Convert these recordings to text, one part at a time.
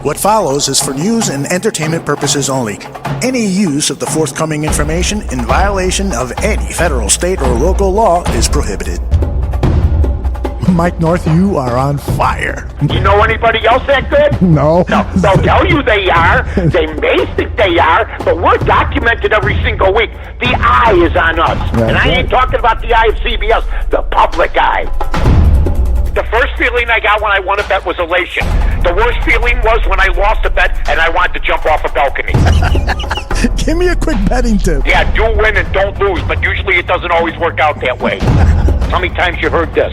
What follows is for news and entertainment purposes only. Any use of the forthcoming information in violation of any federal, state, or local law is prohibited. Mike North, you are on fire. You know anybody else that good? No. No, they'll tell you they are. They may think they are, but we're documented every single week. The eye is on us. That's and I ain't talking about the eye of CBS, the public eye. The first feeling I got when I won a bet was elation. The worst feeling was when I lost a bet and I wanted to jump off a balcony. Give me a quick betting tip. Yeah, do win and don't lose, but usually it doesn't always work out that way. How many times you heard this?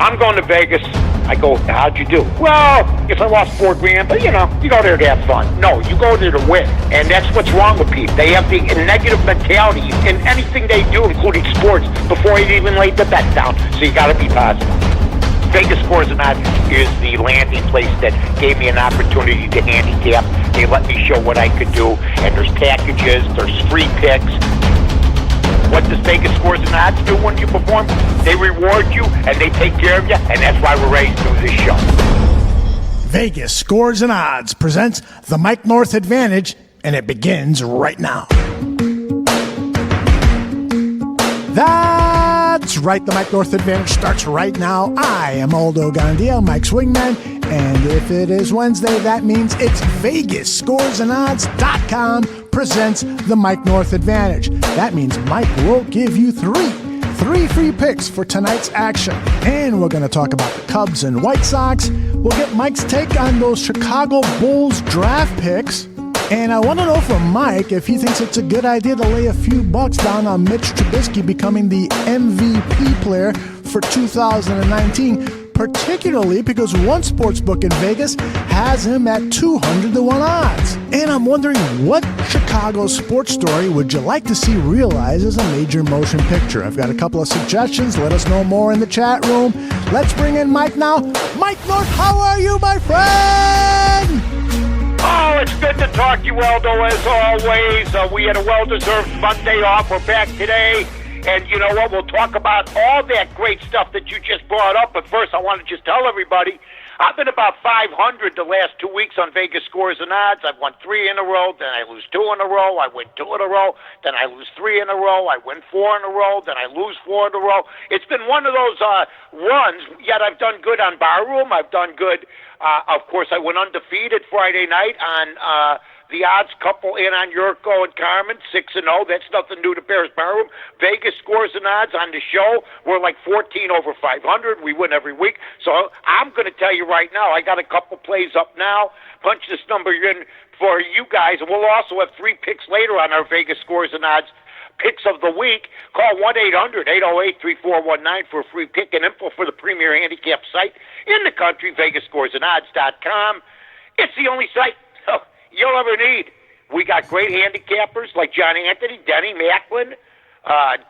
I'm going to Vegas. I go, how'd you do? Well, if I lost $4,000, but you go there to have fun. No, you go there to win. And that's what's wrong with people. They have the negative mentality in anything they do, including sports, before you even lay the bet down. So you got to be positive. Vegas Scores and Odds is the landing place that gave me an opportunity to handicap. They let me show what I could do, and there's packages, there's free picks. What does Vegas Scores and Odds do when you perform? They reward you, and they take care of you, and that's why we're ready to do this show. Vegas Scores and Odds presents the Mike North Advantage, and it begins right now. That's right, the Mike North Advantage starts right now. I am Aldo Gandia, Mike's wingman, and if it is Wednesday, that means it's VegasScoresandOdds.com presents the Mike North Advantage. That means Mike will give you three free picks for tonight's action. And we're going to talk about the Cubs and White Sox. We'll get Mike's take on those Chicago Bulls draft picks. And I want to know from Mike if he thinks it's a good idea to lay a few bucks down on Mitch Trubisky becoming the MVP player for 2019, particularly because one sportsbook in Vegas has him at 200-1 odds. And I'm wondering, what Chicago sports story would you like to see realized as a major motion picture? I've got a couple of suggestions. Let us know more in the chat room. Let's bring in Mike now. Mike North, how are you, my friend? Oh, it's good to talk to you, Aldo, as always. We had a well-deserved Monday off. We're back today. And you know what? We'll talk about all that great stuff that you just brought up. But first, I want to just tell everybody, I've been about 500 the last 2 weeks on Vegas Scores and Odds. I've won 3 in a row, then I lose 2 in a row. I win 2 in a row, then I lose 3 in a row. I win 4 in a row, then I lose 4 in a row. It's been one of those runs, yet I've done good on Barroom. I've done good. Of course, I went undefeated Friday night on the odds couple in on Yurko and Carmen, 6-0. That's nothing new to Bears Barroom. Vegas Scores and Odds on the show. We're like 14 over 500. We win every week. So I'm going to tell you right now, I got a couple plays up now. Punch this number in for you guys, and we'll also have 3 picks later on our Vegas Scores and Odds picks of the week. Call 1-800-808-3419 for a free pick and info for the premier handicap site in the country, VegasScoresandOdds.com. It's the only site you'll ever need. We got great handicappers like John Anthony, Denny Macklin,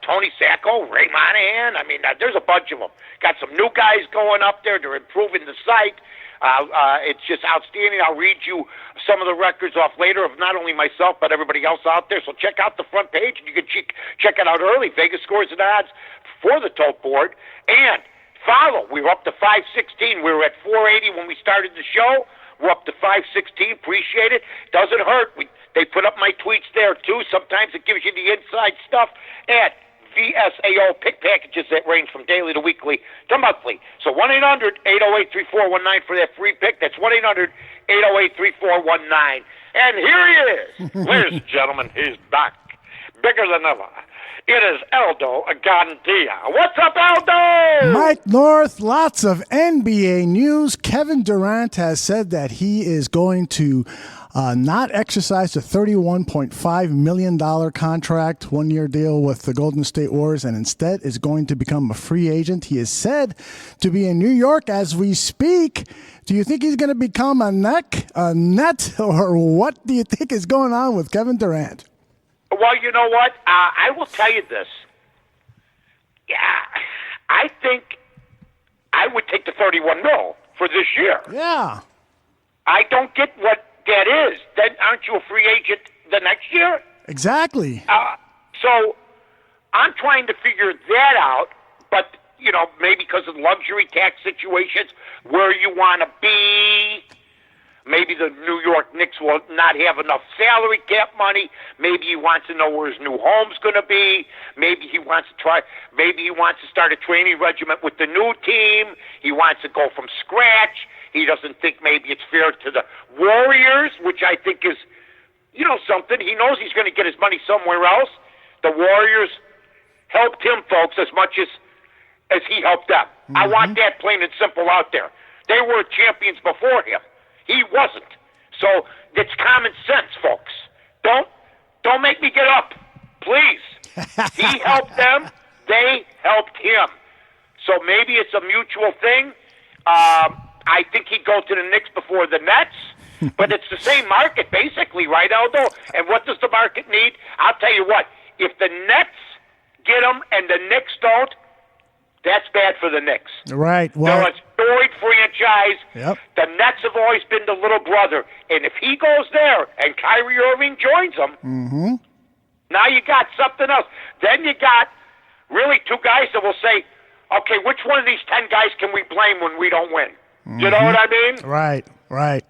Tony Sacco, Ray Monahan. I mean, there's a bunch of them. Got some new guys going up there. They're improving the site. It's just outstanding. I'll read you some of the records off later of not only myself but everybody else out there. So check out the front page, and you can check it out early. Vegas Scores and Odds for the tote board. And follow. We were up to 516. We were at 480 when we started the show. We're up to 516. Appreciate it. Doesn't hurt. They put up my tweets there, too. Sometimes it gives you the inside stuff. And VSAO pick packages that range from daily to weekly to monthly. So 1-800-808-3419 for that free pick. That's 1-800-808-3419. And here he is. Ladies and gentlemen, he's back. Bigger than ever. It is Aldo Gandia. What's up, Aldo? Mike North, lots of NBA news. Kevin Durant has said that he is going to not exercise the $31.5 million contract, one-year deal with the Golden State Warriors, and instead is going to become a free agent. He is said to be in New York as we speak. Do you think he's going to become a net, or what do you think is going on with Kevin Durant? Well, you know what? I will tell you this. Yeah, I think I would take the $31 million for this year. Yeah. I don't get what that is. Then aren't you a free agent the next year? Exactly. So I'm trying to figure that out, but, you know, maybe because of luxury tax situations, where you want to be, Maybe the New York Knicks will not have enough salary cap money. Maybe he wants to know where his new home's going to be. Maybe he wants to start a training regimen with the new team. He wants to go from scratch. He doesn't think maybe it's fair to the Warriors, which I think is, something. He knows he's going to get his money somewhere else. The Warriors helped him, folks, as much as he helped them. Mm-hmm. I want that plain and simple out there. They were champions before him. He wasn't. So it's common sense, folks. Don't make me get up, please. He helped them. They helped him. So maybe it's a mutual thing. I think he'd go to the Knicks before the Nets. But it's the same market, basically, right, Aldo? And what does the market need? I'll tell you what. If the Nets get him and the Knicks don't, that's bad for the Knicks. Right. Well, they're a storied franchise. Yep. The Nets have always been the little brother. And if he goes there and Kyrie Irving joins them, mm-hmm. now you got something else. Then you got really two guys that will say, okay, which one of these 10 guys can we blame when we don't win? Mm-hmm. You know what I mean? Right.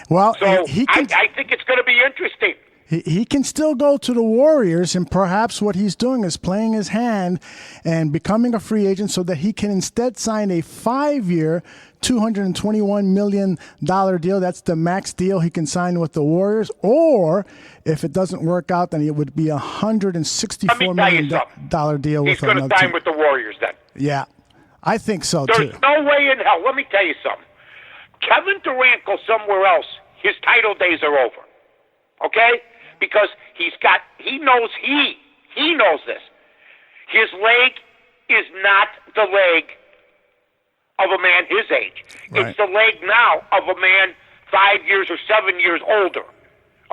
Well, so he can, I think it's going to be interesting. He can still go to the Warriors, and perhaps what he's doing is playing his hand and becoming a free agent so that he can instead sign a 5-year, $221 million deal. That's the max deal he can sign with the Warriors. Or if it doesn't work out, then it would be $164 million deal with another team. He's going to sign with the Warriors then. Yeah, I think so, too. There's no way in hell. Let me tell you something. Kevin Durant goes somewhere else. His title days are over. Okay? Because he knows this. His leg is not the leg of a man his age. Right. It's the leg now of a man 5 years or 7 years older.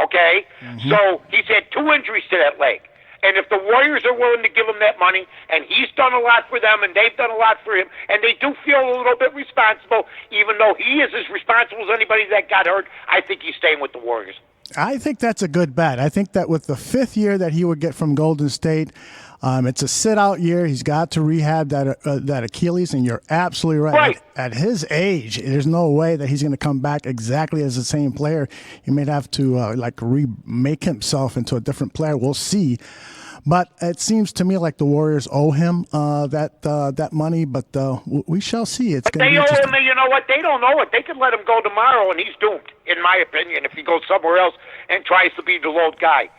Okay? Mm-hmm. So he's had 2 injuries to that leg. And if the Warriors are willing to give him that money, and he's done a lot for them, and they've done a lot for him, and they do feel a little bit responsible, even though he is as responsible as anybody that got hurt, I think he's staying with the Warriors. I think that's a good bet. I think that with the 5th year that he would get from Golden State, it's a sit-out year. He's got to rehab that Achilles, and you're absolutely right. At his age, there's no way that he's going to come back exactly as the same player. He may have to remake himself into a different player. We'll see. But it seems to me like the Warriors owe him that money, but we shall see. It's going to be interesting. They owe him, you know what? They don't know it. They could let him go tomorrow, and he's doomed, in my opinion, if he goes somewhere else and tries to be the load guy.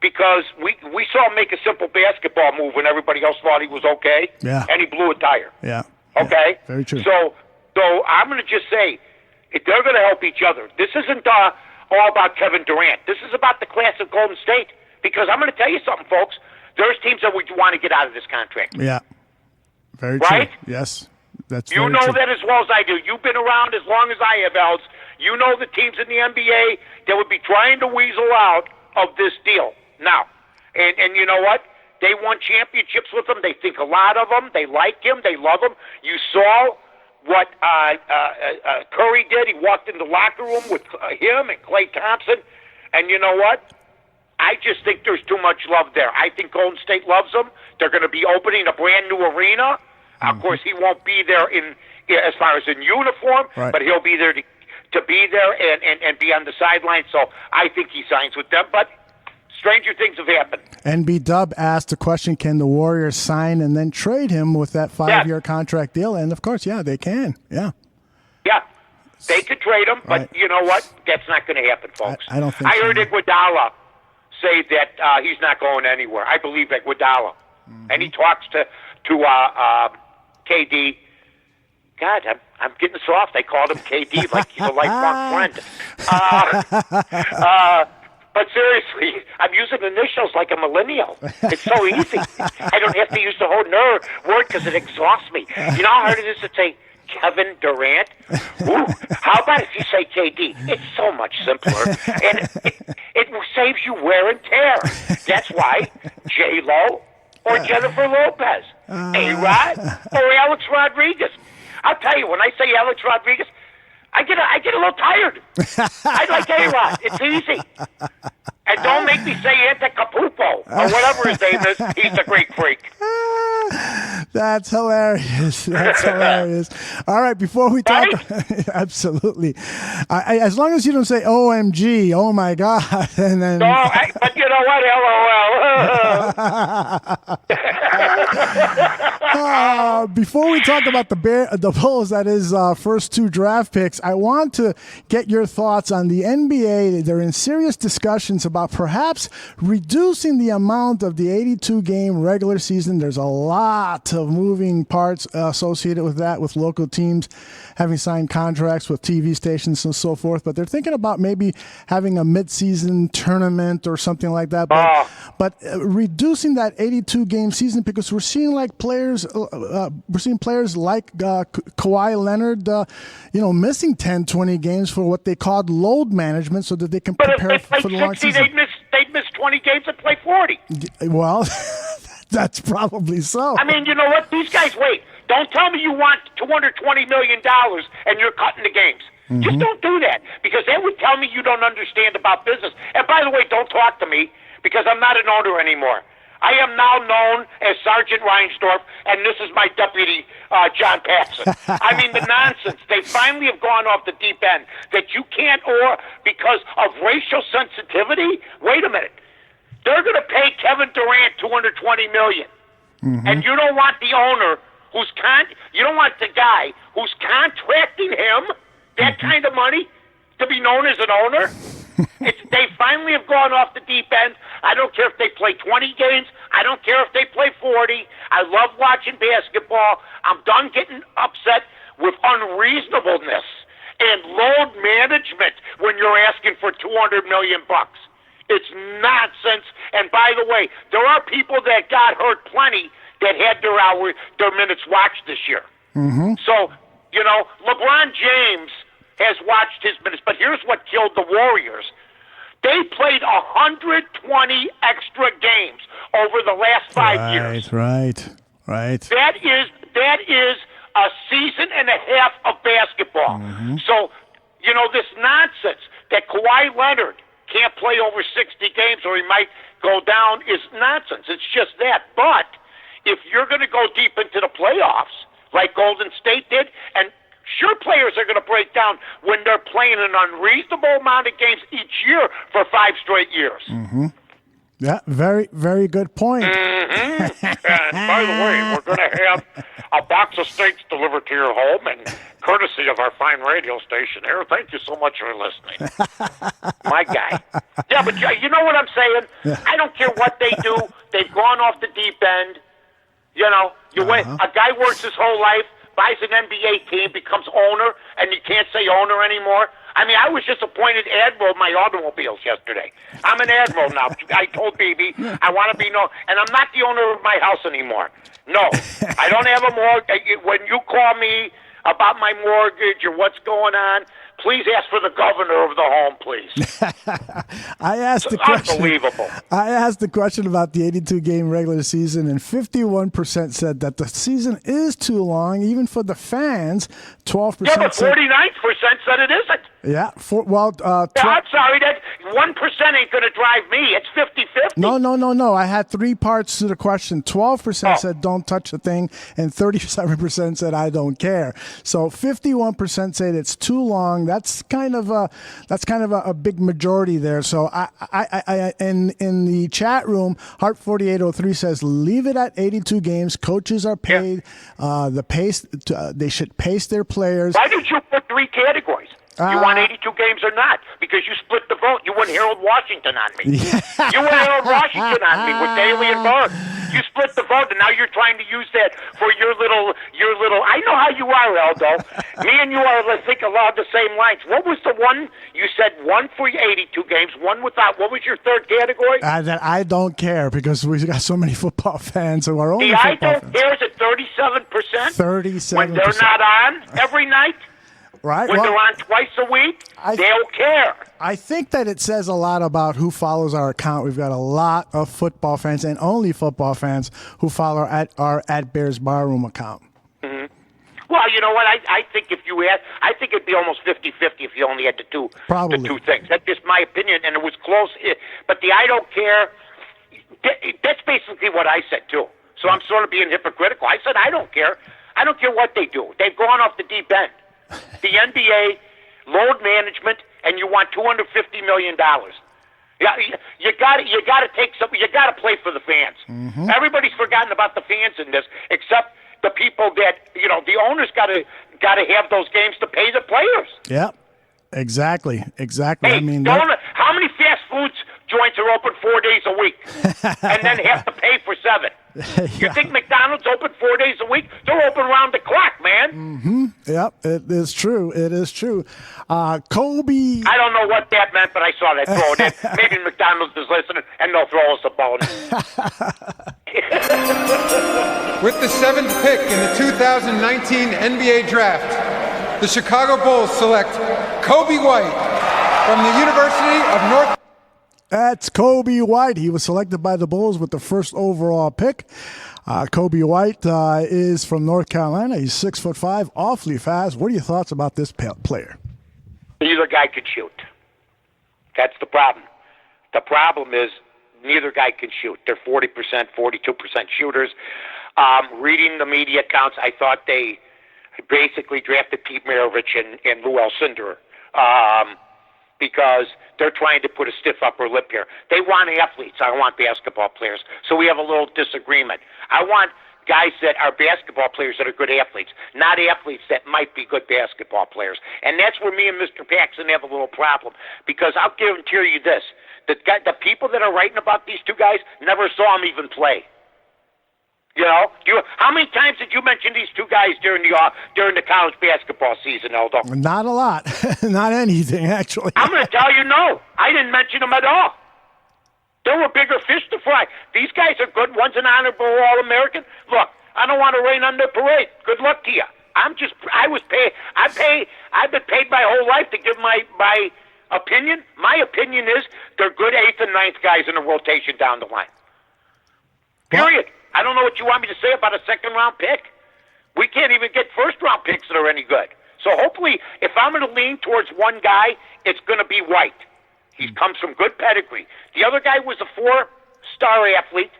Because we saw him make a simple basketball move when everybody else thought he was okay, and he blew a tire. Yeah. Okay? Yeah, very true. So I'm going to just say, if they're going to help each other. This isn't all about Kevin Durant. This is about the class of Golden State. Because I'm going to tell you something, folks. There's teams that would want to get out of this contract. Yeah. Very right? true. Yes. That's you know that as well as I do. You've been around as long as I have, Els. You know the teams in the NBA that would be trying to weasel out of this deal. Now, and you know what? They won championships with him. They think a lot of him. They like him. They love him. You saw what Curry did. He walked in the locker room with him and Klay Thompson. And you know what? I just think there's too much love there. I think Golden State loves him. They're going to be opening a brand new arena. Of course, he won't be there as far as in uniform, but he'll be there to be there and be on the sidelines. So I think he signs with them. But stranger things have happened. NB-Dub asked the question, can the Warriors sign and then trade him with that 5-year contract deal? And, of course, they can. Yeah. Yeah. They could trade him, but you know what? That's not going to happen, folks. I don't think so. I heard Iguodala say that he's not going anywhere. I believe Iguodala. Mm-hmm. And he talks to KD. God, I'm getting soft. I called him KD like he's a lifelong friend. But seriously, I'm using initials like a millennial. It's so easy. I don't have to use the whole word because it exhausts me. You know how hard it is to say Kevin Durant? Ooh, how about if you say KD? It's so much simpler. And it saves you wear and tear. That's why J-Lo or Jennifer Lopez, A-Rod or Alex Rodriguez. I'll tell you, when I say Alex Rodriguez, I get a little tired. I like A-Rod. It's easy. And don't make me say Anticapupo or whatever his name is. He's a Greek freak. That's hilarious. That's hilarious. All right, before we talk, Right? absolutely. As long as you don't say OMG, oh my God, and then. No, but you know what? LOL. Before we talk about the Bulls, that is first two draft picks, I want to get your thoughts on the NBA. They're in serious discussions about perhaps reducing the amount of the 82-game regular season. There's a lot of moving parts associated with that, with local teams having signed contracts with TV stations and so forth. But they're thinking about maybe having a mid-season tournament or something like that. But reducing that 82-game season, because we're seeing players like Kawhi Leonard, missing 10, 20 games for what they called load management, so that they can prepare for the long season. They'd miss 20 games and play 40. Well, that's probably so. I mean, you know what? These guys, wait. Don't tell me you want $220 million and you're cutting the games. Mm-hmm. Just don't do that, because that would tell me you don't understand about business. And by the way, don't talk to me, because I'm not an owner anymore. I am now known as Sergeant Reinsdorf, and this is my deputy, John Paxson. I mean, the nonsense. They finally have gone off the deep end that you can't, or because of racial sensitivity. Wait a minute. They're going to pay Kevin Durant $220 million. Mm-hmm. And you don't want the owner you don't want the guy who's contracting him that kind of money to be known as an owner. They finally have gone off the deep end. I don't care if they play 20 games. I don't care if they play 40. I love watching basketball. I'm done getting upset with unreasonableness and load management when you're asking for $200 million. It's nonsense. And by the way, there are people that got hurt plenty that had their minutes watched this year. Mm-hmm. So, LeBron James has watched his minutes. But here's what killed the Warriors. They played 120 extra games over the last 5 years. Right. That is a season and a half of basketball. Mm-hmm. So, this nonsense that Kawhi Leonard can't play over 60 games or he might go down is nonsense. It's just that. But if you're going to go deep into the playoffs, like Golden State did, and sure, players are going to break down when they're playing an unreasonable amount of games each year for 5 straight years. Mm-hmm. Yeah, very, very good point. Mm-hmm. And by the way, we're going to have a box of steaks delivered to your home, and courtesy of our fine radio station here. Thank you so much for listening. My guy. Yeah, but you know what I'm saying? I don't care what they do. They've gone off the deep end. Wait, a guy works his whole life, buys an NBA team, becomes owner, and you can't say owner anymore. I mean, I was just appointed admiral of my automobiles yesterday. I'm an admiral now. I told BB I want to be known, and I'm not the owner of my house anymore. No, I don't have a mortgage. When you call me about my mortgage or what's going on, please ask for the governor of the home, please. I asked the question. Unbelievable. I asked the question about the 82-game regular season, and 51% said that the season is too long, even for the fans. 12%. Yeah, but 49% said it isn't. Yeah. I'm sorry, that 1% ain't going to drive me. It's 50-50. No. I had 3 parts to the question. 12% said don't touch the thing, and 37% said I don't care. So 51% said it's too long. That's kind of a big majority there. So I in the chat room, Heart 4803 says leave it at 82 games. Coaches are paid. Yeah. They should pace their players. Why did you put 3 categories? You want 82 games or not? Because you split the vote. You went Harold Washington on me. You went Harold Washington on me with Daly and Berg. You split the vote, and now you're trying to use that for your little. I know how you are, Aldo. Me and you are, I think, along the same lines. What was the one you said? 1 for 82 games, 1 without. What was your third category? That I don't care, because we got so many football fans who are only football fans. I don't care is at 37%. 37%. When they're not on every night. Right. When they're on twice a week, they'll care. I think that it says a lot about who follows our account. We've got a lot of football fans, and only football fans, who follow our at Bears Barroom account. Mm-hmm. Well, you know what? I think if you had, I think it'd be almost 50-50 if you only had the two things. That's just my opinion, and it was close. But the I don't care, that's basically what I said, too. So I'm sort of being hypocritical. I said I don't care. I don't care what they do. They've gone off the deep end. The NBA, load management, and you want $250 million. Yeah, you got to take some. You got to play for the fans. Mm-hmm. Everybody's forgotten about the fans in this, except the people that the owners got to have those games to pay the players. Yeah, exactly. Hey, I mean, how many fast foods joints are open 4 days a week, and then have to pay for 7? Yeah. You think McDonald's open 4 days a week? They're open around the clock, man. Mm-hmm. Yep, it is true. Kobe. I don't know what that meant, but I saw that throw it in. Maybe McDonald's is listening, and they'll throw us a bone. With the 7th pick in the 2019 NBA Draft, the Chicago Bulls select Kobe White from the University of North. That's Kobe White. He was selected by the Bulls with the first overall pick. Kobe White is from North Carolina. He's 6'5", awfully fast. What are your thoughts about this player? Neither guy could shoot. That's the problem. The problem is neither guy can shoot. They're 40%, 42% shooters. Reading the media accounts, I thought they basically drafted Pete Maravich and Lou Alcindor because they're trying to put a stiff upper lip here. They want athletes. I want basketball players. So we have a little disagreement. I want guys that are basketball players that are good athletes, not athletes that might be good basketball players. And that's where me and Mr. Paxson have a little problem, because I'll guarantee you this. The people that are writing about these two guys never saw them even play. How many times did you mention these two guys during the college basketball season, Aldo? Not a lot. Not anything, actually. I'm going to tell you no. I didn't mention them at all. There were bigger fish to fry. These guys are good. One's an honorable All-American. Look, I don't want to rain on their parade. Good luck to you. I've been paid my whole life to give my opinion. My opinion is they're good 8th and 9th guys in a rotation down the line. Period. I don't know what you want me to say about a second-round pick. We can't even get first-round picks that are any good. So hopefully, if I'm going to lean towards one guy, it's going to be White. He comes from good pedigree. The other guy was a 4-star athlete.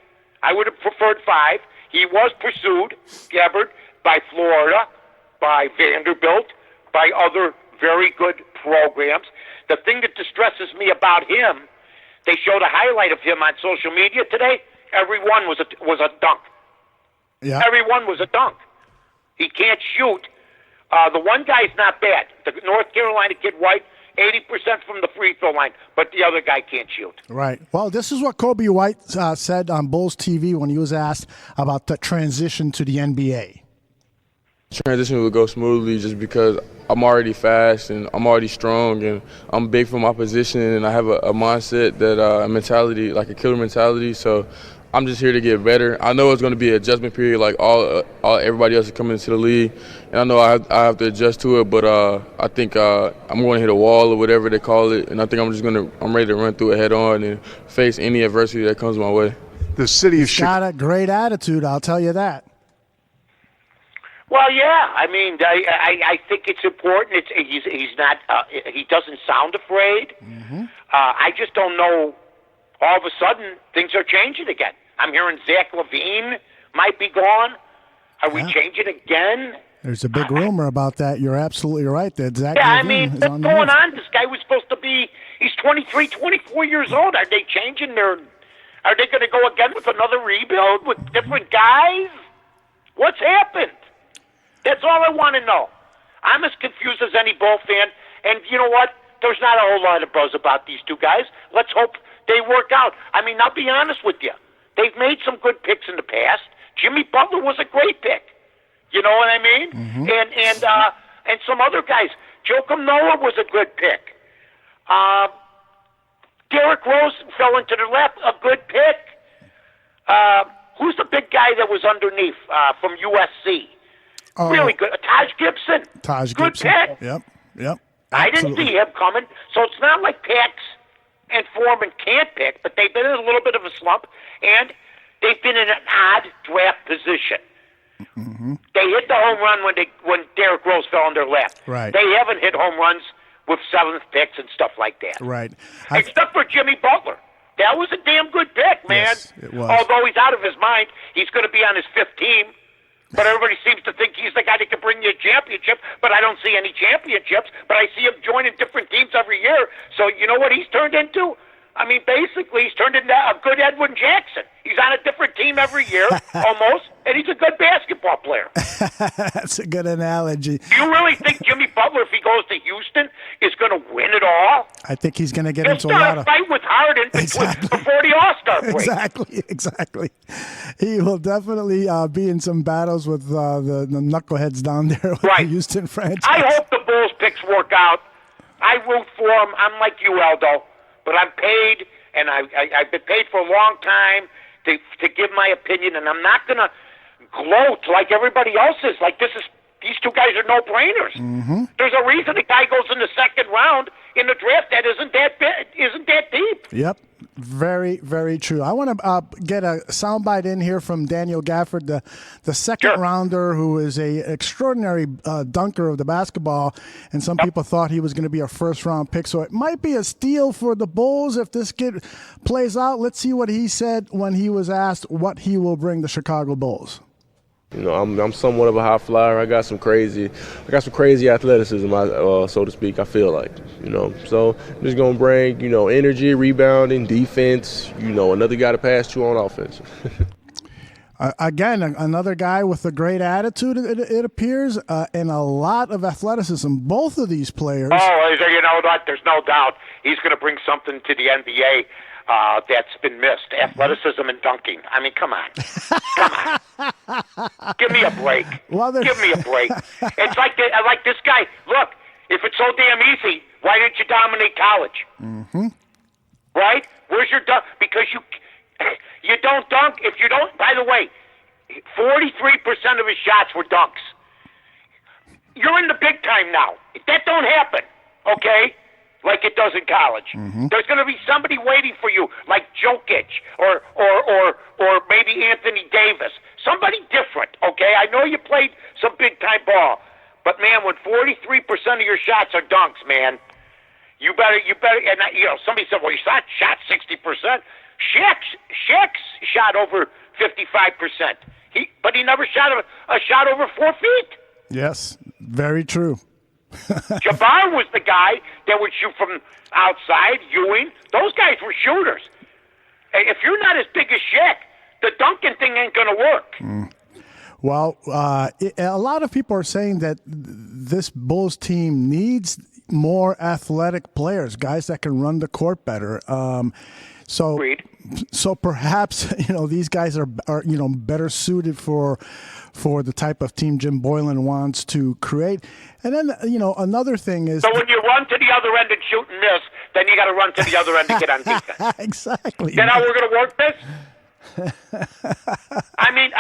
I would have preferred 5. He was pursued, Gabbard, by Florida, by Vanderbilt, by other very good programs. The thing that distresses me about him, they showed a highlight of him on social media today. Everyone was a dunk. Yeah. Everyone was a dunk. He can't shoot. The one guy's not bad. The North Carolina kid, White, 80% from the free throw line, but the other guy can't shoot. Right. Well, this is what Kobe White said on Bulls TV when he was asked about the transition to the NBA. Transition would go smoothly just because I'm already fast and I'm already strong and I'm big for my position and I have a mindset that a mentality, like a killer mentality. So I'm just here to get better. I know it's going to be an adjustment period like everybody else is coming into the league, and I know I have to adjust to it. But I think I'm going to hit a wall or whatever they call it, and I think I'm ready to run through it head on and face any adversity that comes my way. The city of Chicago got a great attitude, I'll tell you that. Well, yeah. I mean, I think it's important. He's not. He doesn't sound afraid. Mm-hmm. I just don't know. All of a sudden, things are changing again. I'm hearing Zach LaVine might be gone. Are we changing again? There's a big rumor about that. You're absolutely right. That Zach LaVine I mean, what's going on? This guy was supposed to be. He's 23, 24 years old. Are they changing their? Are they going to go again with another rebuild with different guys? What's happened? That's all I want to know. I'm as confused as any Bull fan. And you know what? There's not a whole lot of buzz about these two guys. Let's hope they work out. I mean, I'll be honest with you. They've made some good picks in the past. Jimmy Butler was a great pick. You know what I mean? Mm-hmm. And some other guys. Joakim Noah was a good pick. Derrick Rose fell into their lap. A good pick. Who's the big guy that was underneath from USC? Really good. Taj Gibson. Good pick. Yep. I didn't see him coming. So it's not like Pax and Foreman can't pick, but they've been in a little bit of a slump, and they've been in an odd draft position. Mm-hmm. They hit the home run when Derrick Rose fell on their lap. Right. They haven't hit home runs with seventh picks and stuff like that. Right. Except for Jimmy Butler. That was a damn good pick, man. Yes, it was. Although he's out of his mind, he's going to be on his fifth team. But everybody seems to think he's the guy that can bring you a championship. But I don't see any championships. But I see him joining different teams every year. So you know what he's turned into? I mean, basically, he's turned into a good Edwin Jackson. He's on a different team every year, almost, and he's a good basketball player. That's a good analogy. Do you really think Jimmy Butler, if he goes to Houston, is going to win it all? I think he's going to get He'll into a lot start a of fight with Harden before the All-Star break. Exactly. He will definitely be in some battles with the knuckleheads down there with the Houston franchise. I hope the Bulls picks work out. I root for them. I'm like you, Aldo. But I'm paid, and I've been paid for a long time to give my opinion, and I'm not going to gloat like everybody else is. Like these two guys are no-brainers. Mm-hmm. There's a reason a guy goes in the second round in the draft that isn't that deep. Yep. Very, very true. I want to get a soundbite in here from Daniel Gafford, the second rounder, who is a extraordinary dunker of the basketball, and some people thought he was going to be a first-round pick. So it might be a steal for the Bulls if this kid plays out. Let's see what he said when he was asked what he will bring the Chicago Bulls. You know, I'm somewhat of a high flyer. I got some crazy athleticism, so to speak. I feel like, so I'm just gonna bring, energy, rebounding, defense. Another guy to pass to on offense. Again, another guy with a great attitude. It appears, and a lot of athleticism. Both of these players. Oh, you know what? There's no doubt he's going to bring something to the NBA. That's been missed. Athleticism and dunking. I mean, come on. Give me a break. Give me a break. It's like this guy. Look, if it's so damn easy, why didn't you dominate college? Mm-hmm. Right? Where's your dunk? Because you don't dunk. If you don't, by the way, 43% of his shots were dunks. You're in the big time now. That don't happen, okay? Like it does in college. Mm-hmm. There's going to be somebody waiting for you, like Jokic or maybe Anthony Davis. Somebody different, okay? I know you played some big-time ball, but, man, when 43% of your shots are dunks, man, you better. And somebody said, well, you shot 60%. Shaq's shot over 55%. But he never shot a shot over 4 feet. Yes, very true. Jabbar was the guy that would shoot from outside. Ewing, those guys were shooters. If you're not as big as Shaq, the dunking thing ain't going to work. Well, a lot of people are saying that this Bulls team needs more athletic players, guys that can run the court better. Agreed. So perhaps these guys are better suited for the type of team Jim Boylan wants to create. And then another thing is, so when you run to the other end and shoot and miss, then you got to run to the other end to get on defense. Exactly. Is that how we're going to work this? I mean,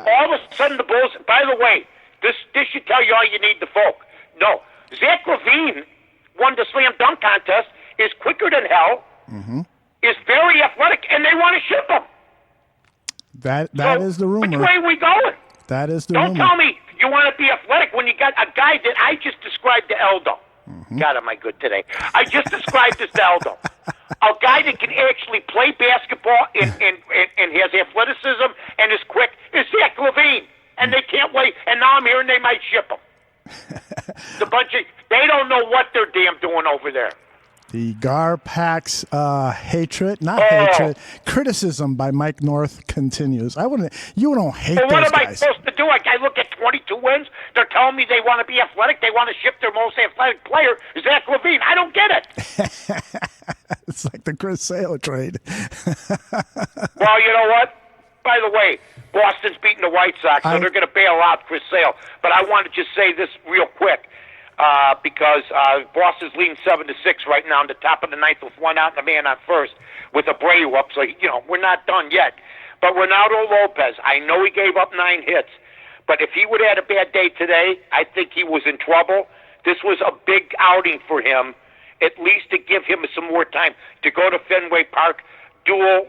all of a sudden the Bulls. By the way, this should tell you all you need to folk. No, Zach LaVine won the slam dunk contest. Is quicker than hell. Mm-hmm. Is very athletic, and they want to ship him. That is the rumor. Which way are we going? That is the rumor. rumor. Don't tell me you want to be athletic when you got a guy that I just described to Aldo. Mm-hmm. God, am I good today? I just described this to Aldo. A guy that can actually play basketball and has athleticism and is quick is Zach LaVine. And they can't wait. And now I'm hearing they might ship him. They don't know what they're damn doing over there. The Garpax criticism by Mike North continues. You don't hate those guys. What am I supposed to do? I look at 22 wins. They're telling me they want to be athletic. They want to ship their most athletic player, Zach LaVine. I don't get it. It's like the Chris Sale trade. Well, you know what? By the way, Boston's beating the White Sox, so they're going to bail out Chris Sale. But I want to just say this real quick. Because Boston's leading 7-6 right now in the top of the ninth with one out and a man on first with Abreu up. So, we're not done yet. But Ronaldo Lopez, I know he gave up 9 hits. But if he would have had a bad day today, I think he was in trouble. This was a big outing for him, at least to give him some more time to go to Fenway Park, duel,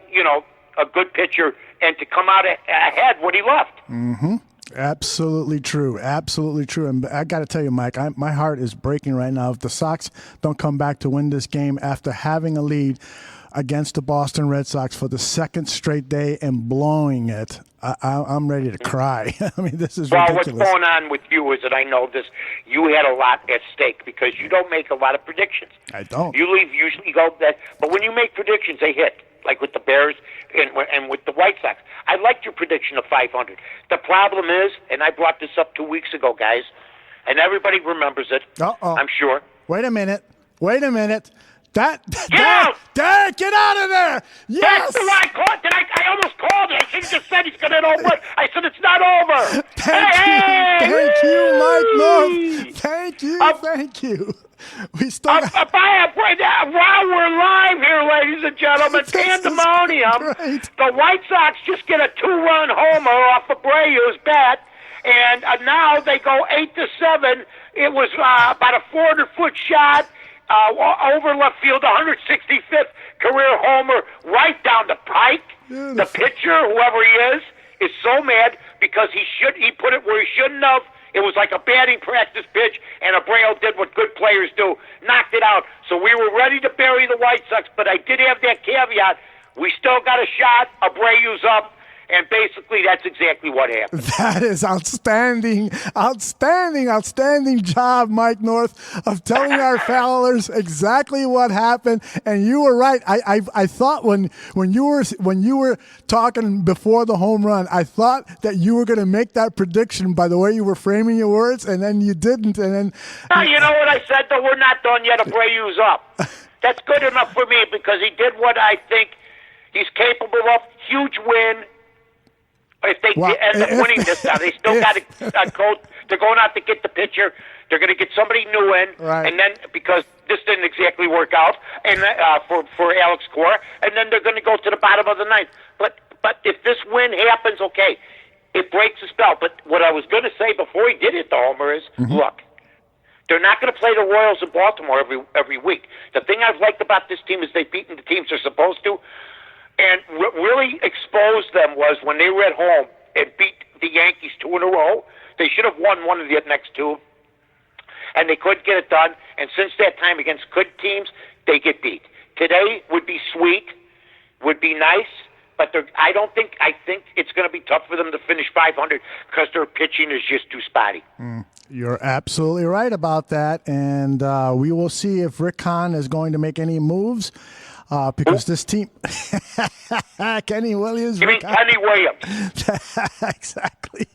a good pitcher, and to come out ahead when he left. Mm-hmm. Absolutely true. Absolutely true. And I got to tell you, Mike, my heart is breaking right now. If the Sox don't come back to win this game after having a lead against the Boston Red Sox for the second straight day and blowing it, I'm ready to cry. I mean, this is ridiculous. What's going on with you is that I know this. You had a lot at stake because you don't make a lot of predictions. I don't. You usually go that, but when you make predictions, they hit. Like with the Bears and with the White Sox. I liked your prediction of 500. The problem is, and I brought this up 2 weeks ago, guys, and everybody remembers it, I'm sure. Wait a minute. Derek, get out of there! Yes! That's the right call. I almost called it. I should have just said he's going to over. I said it's not over. Thank you, Mike North. Thank you. We still while we're live here, ladies and gentlemen, pandemonium. The White Sox just get a 2-run homer off of Abreu's bat, and now they go 8-7. It was about a 400-foot shot over left field, 165th career homer right down the pike. Beautiful. The pitcher, whoever he is so mad because he put it where he shouldn't have. It was like a batting practice pitch, and Abreu did what good players do, knocked it out. So we were ready to bury the White Sox, but I did have that caveat. We still got a shot. Abreu's up, and basically that's exactly what happened. That is outstanding job, Mike North, of telling our followers exactly what happened. And you were right. I thought when you were talking before the home run, I thought that you were going to make that prediction by the way you were framing your words, and then you didn't. And then you know what I said? Though we're not done yet. Abreu's up. That's good enough for me because he did what I think he's capable of. Huge win. If they end up winning this now, they still got a coach. They're going out to get the pitcher. They're going to get somebody new in, and then because this didn't exactly work out, and for Alex Cora, and then they're going to go to the bottom of the ninth. But if this win happens, okay, it breaks the spell. But what I was going to say before he did hit the homer is, look, they're not going to play the Royals in Baltimore every week. The thing I've liked about this team is they've beaten the teams they're supposed to. And what really exposed them was when they were at home and beat the Yankees 2 in a row. They should have won one of the next two, and they couldn't get it done. And since that time against good teams, they get beat. Today would be sweet, would be nice, but I think it's going to be tough for them to finish 500 because their pitching is just too spotty. You're absolutely right about that, and we will see if Rick Hahn is going to make any moves. Because this team, Kenny Williams. You mean Kenny Williams? Exactly.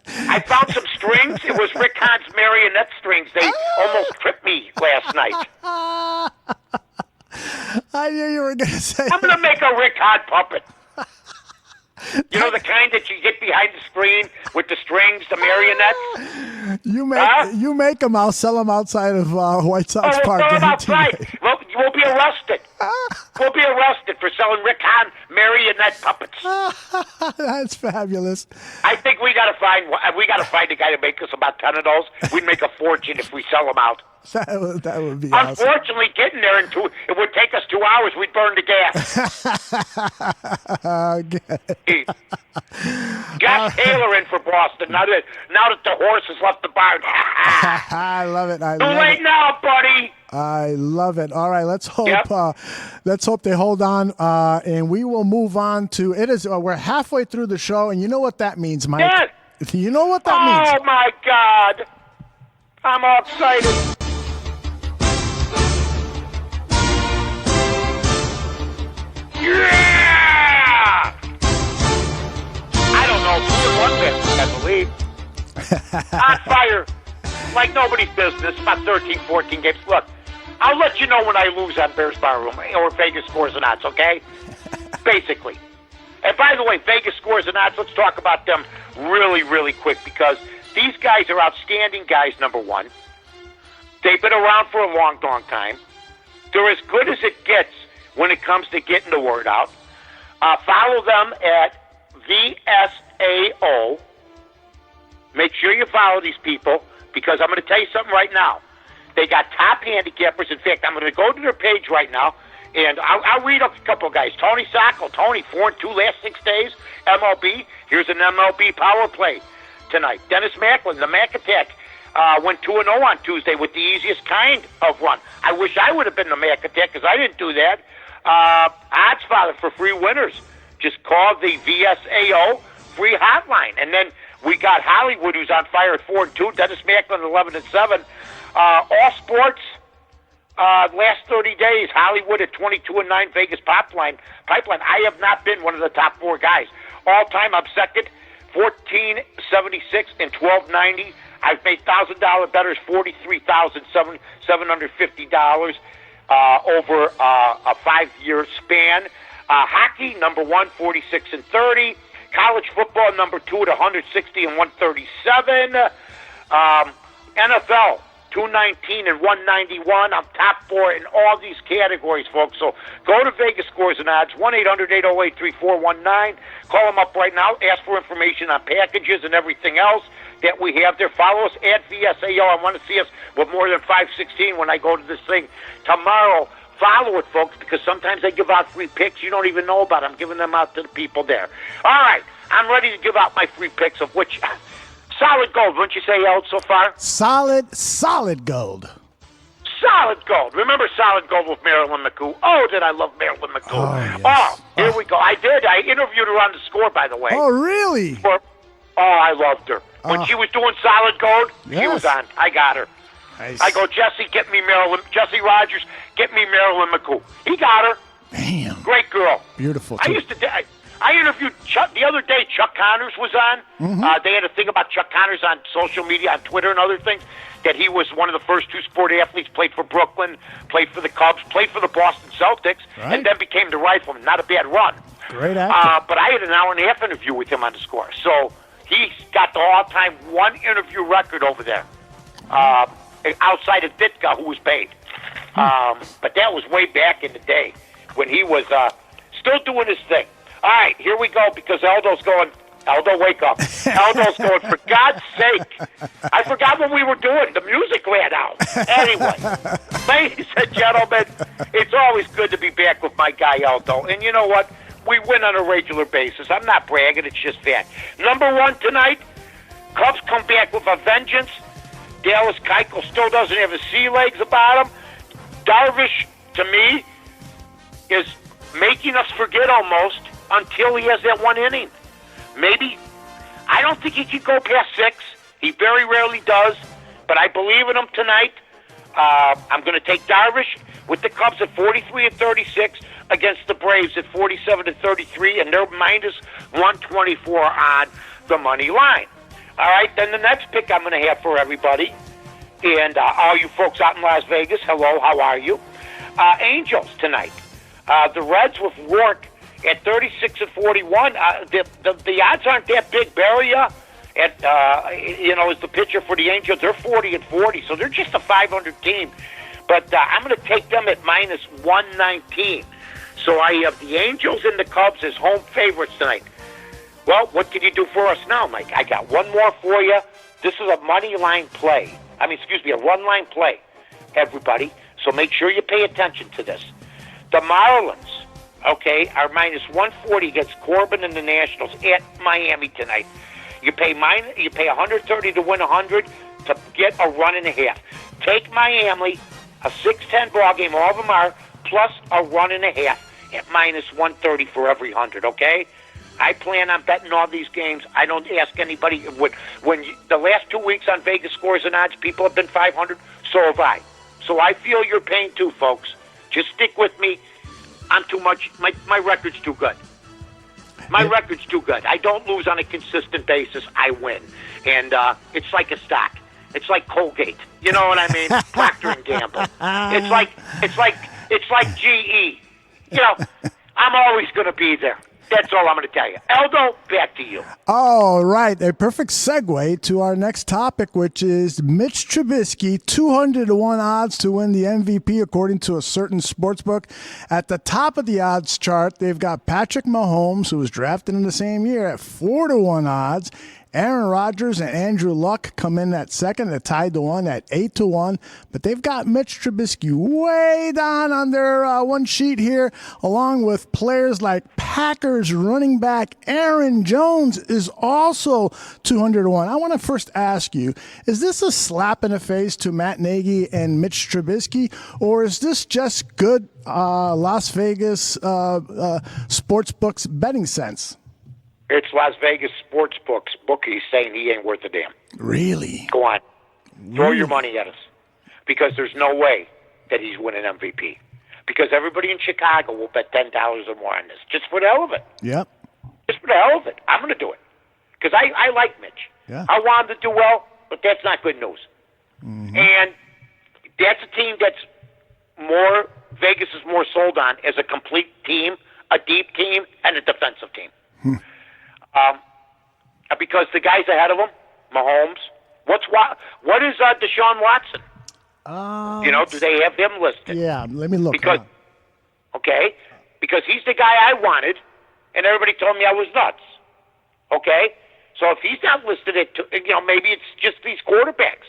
I found some strings. It was Rick Hahn's marionette strings. They almost tripped me last night. I knew you were going to say I'm going to make a Rick Hahn puppet. You know, the kind that you get behind the screen with the strings, the marionettes? You make them. I'll sell them outside of White Sox Park. We'll sell them outside. We'll be arrested. We'll be arrested for selling Rick Hahn marionette puppets. That's fabulous. I think we got to find a guy to make us about 10 of those. We'd make a fortune if we sell them out. That would be awesome. Unfortunately, getting there it would take us 2 hours. We'd burn the gas. Josh Taylor in for Boston. Now that the horse has left the barn. I love it. Too late now, buddy. I love it. All right, let's hope. Let's hope they hold on, and we will move on to it. We're halfway through the show, and you know what that means, Mike. Yeah. You know what that means. Oh my God, I'm all excited. Yeah! I don't know. 2-1 this, I believe. On fire. Like nobody's business. About 13, 14 games. Look, I'll let you know when I lose on Bears Barroom or Vegas Scores and Odds, okay? Basically. And by the way, Vegas Scores and Odds, let's talk about them really, really quick because these guys are outstanding guys, number one. They've been around for a long, long time. They're as good as it gets when it comes to getting the word out. Follow them at VSAO. Make sure you follow these people because I'm going to tell you something right now. They got top handicappers. In fact, I'm going to go to their page right now, and I'll read up a couple of guys. Tony Sacco. Tony, 4-2 last 6 days. MLB. Here's an MLB power play. tonight. Dennis Macklin, the Mac Attack, went 2-0 on Tuesday with the easiest kind of run. I wish I would have been the Mac Attack because I didn't do that. Oddsfather for free winners. Just call the VSAO free hotline. And then we got Hollywood, who's on fire at 4-2. Dennis Macklin 11-7. All sports. Last 30 days, Hollywood at 22-9. Vegas Pipeline. I have not been one of the top 4 guys. All time, I'm second. 1476 and 1290. I've made $1,000 bettors, $43,750 over a 5-year span. Hockey, number 1, 46 and 30. College football, number 2 at 160 and 137. NFL, 219 and 191. I'm top 4 in all these categories, folks. So go to Vegas Scores and Odds, 1-800-808-3419. Call them up right now. Ask for information on packages and everything else that we have there. Follow us at VSAO. I want to see us with more than 516 when I go to this thing tomorrow. Follow it, folks, because sometimes they give out free picks you don't even know about. I'm giving them out to the people there. All right, I'm ready to give out my free picks, of which solid gold, wouldn't you say, Eld, so far? Solid gold. Solid gold. Remember solid gold with Marilyn McCoo? Oh, did I love Marilyn McCoo? Oh, yes. Oh, here we go. I did. I interviewed her on The Score, by the way. Oh, really? I loved her. When she was doing solid gold, she was on. I got her. Nice. I go, Jesse, get me Marilyn. Jesse Rogers, get me Marilyn McCoo. He got her. Damn. Great girl. Beautiful, I too. I interviewed Chuck the other day. Chuck Connors was on. They had a thing about Chuck Connors on social media, on Twitter and other things, that he was one of the first 2 sport athletes, played for Brooklyn, played for the Cubs, played for the Boston Celtics, and then became the Rifleman. Not a bad run. Great actor. But I had an hour-and-a-half interview with him on The Score. So he's got the all-time 1 interview record over there, outside of Ditka, who was paid. But that was way back in the day when he was still doing his thing. All right, here we go, because Aldo's going, Aldo, wake up. Aldo's going, for God's sake. I forgot what we were doing. The music ran out. Anyway, ladies and gentlemen, it's always good to be back with my guy, Aldo. And you know what? We win on a regular basis. I'm not bragging. It's just that. Number 1 tonight, Cubs come back with a vengeance. Dallas Keuchel still doesn't have his sea legs about him. Darvish, to me, is making us forget almost until he has that 1 inning. Maybe. I don't think he can go past 6. He very rarely does, but I believe in him tonight. I'm going to take Darvish with the Cubs at 43 and 36 against the Braves at 47 and 33, and they're minus 124 on the money line. All right, then the next pick I'm going to have for everybody, and all you folks out in Las Vegas, hello, how are you? Angels tonight. The Reds with Rourke at 36 and 41. The odds aren't that big. Beria is the pitcher for the Angels. They're 40 and 40, so they're just a 500 team. But I'm going to take them at minus 119. So I have the Angels and the Cubs as home favorites tonight. Well, what can you do for us now, Mike? I got one more for you. This is a money line play. A run-line play, everybody. So make sure you pay attention to this. The Marlins, are minus 140 against Corbin and the Nationals at Miami tonight. You pay 130 to win 100 to get a run and a half. Take Miami, a 6-10 ball game, all of them are, plus a run and a half at minus 130 for every 100, okay? I plan on betting all these games. I don't ask anybody. The last 2 weeks on Vegas Scores and Odds, people have been 500, so have I. So I feel your pain too, folks. Just stick with me. I'm too much. My record's too good. My record's too good. I don't lose on a consistent basis. I win. And it's like a stock. It's like Colgate. You know what I mean? Procter and Gamble. It's like GE. I'm always going to be there. That's all I'm going to tell you. Aldo, back to you. All right. A perfect segue to our next topic, which is Mitch Trubisky, 200-1 odds to win the MVP, according to a certain sportsbook. At the top of the odds chart, they've got Patrick Mahomes, who was drafted in the same year, at 4-1 odds. Aaron Rodgers and Andrew Luck come in at second. They're tied to 1 at 8-1. But they've got Mitch Trubisky way down on their one sheet here, along with players like Packers running back Aaron Jones is also 200-1. I want to first ask you, is this a slap in the face to Matt Nagy and Mitch Trubisky, or is this just good Las Vegas sports books betting sense? It's Las Vegas sports bookies saying he ain't worth a damn. Really? Go on. Throw your money at us. Because there's no way that he's winning MVP. Because everybody in Chicago will bet $10 or more on this. Just for the hell of it. Yep. Just for the hell of it. I'm going to do it. Because I like Mitch. Yeah. I want him to do well, but that's not good news. Mm-hmm. And that's a team that's Vegas is more sold on as a complete team, a deep team, and a defensive team. Because the guys ahead of him, Mahomes, what is Deshaun Watson? Do they have him listed? Yeah, let me look. Because he's the guy I wanted, and everybody told me I was nuts. Okay, so if he's not listed at, maybe it's just these quarterbacks.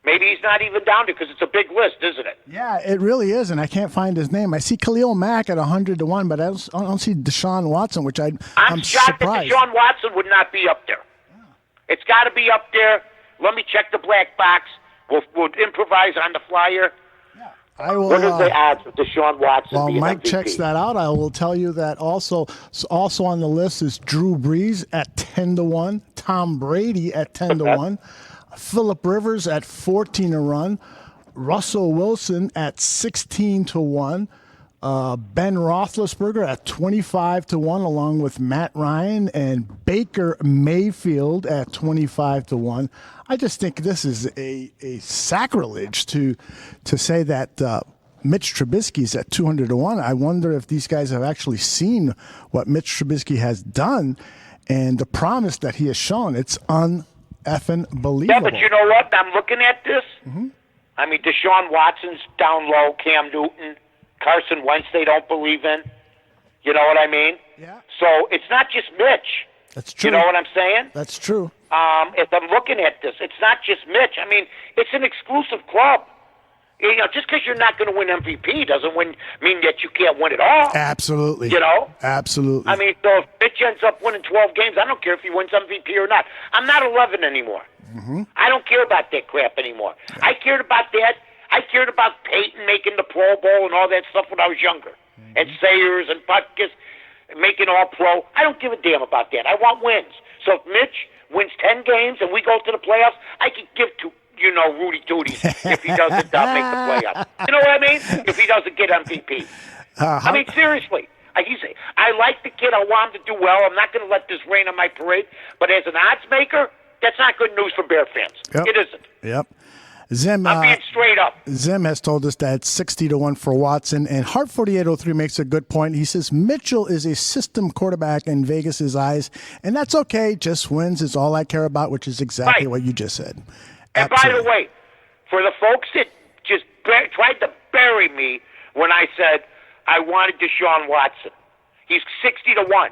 Maybe he's not even down there because it's a big list, isn't it? Yeah, it really is, and I can't find his name. I see Khalil Mack at 100-1, but I don't see Deshaun Watson, which I'm shocked surprised. that Deshaun Watson would not be up there. Yeah. It's got to be up there. Let me check the black box. We'll improvise on the flyer. Yeah. I will. What are the odds of Deshaun Watson While being Mike MVP? checks that out, I will tell you that also on the list is Drew Brees at 10-1, Tom Brady at 10-1. Phillip Rivers at 14-1, Russell Wilson at 16-1, Ben Roethlisberger at 25-1, along with Matt Ryan and Baker Mayfield at 25-1. I just think this is a sacrilege to say that Mitch Trubisky's at 200-1. I wonder if these guys have actually seen what Mitch Trubisky has done and the promise that he has shown. It's effing believable. Yeah, but you know what? I'm looking at this. Mm-hmm. I mean, Deshaun Watson's down low. Cam Newton, Carson Wentz, they don't believe in. You know what I mean? Yeah. So it's not just Mitch. That's true. You know what I'm saying? That's true. If I'm looking at this, it's not just Mitch. I mean, it's an exclusive club. Just because you're not going to win MVP doesn't mean that you can't win it all. Absolutely. Absolutely. I mean, so if Mitch ends up winning 12 games, I don't care if he wins MVP or not. I'm not 11 anymore. Mm-hmm. I don't care about that crap anymore. Yeah. I cared about that. I cared about Peyton making the Pro Bowl and all that stuff when I was younger. Mm-hmm. And Sayers and Butkus making All-Pro. I don't give a damn about that. I want wins. So if Mitch wins 10 games and we go to the playoffs, I could give to Rudy Tooty if he doesn't make the playoffs. You know what I mean? If he doesn't get MVP. I mean, seriously. I like the kid. I want him to do well. I'm not going to let this rain on my parade. But as an odds maker, that's not good news for Bear fans. Yep. It isn't. Yep. Zim, I'm being straight up. Zim has told us that it's 60-1 for Watson, and Hart 4803 makes a good point. He says Mitchell is a system quarterback in Vegas's eyes, and that's okay. Just wins is all I care about, which is exactly what you just said. And by the way, for the folks that just tried to bury me when I said I wanted Deshaun Watson, he's 60-1.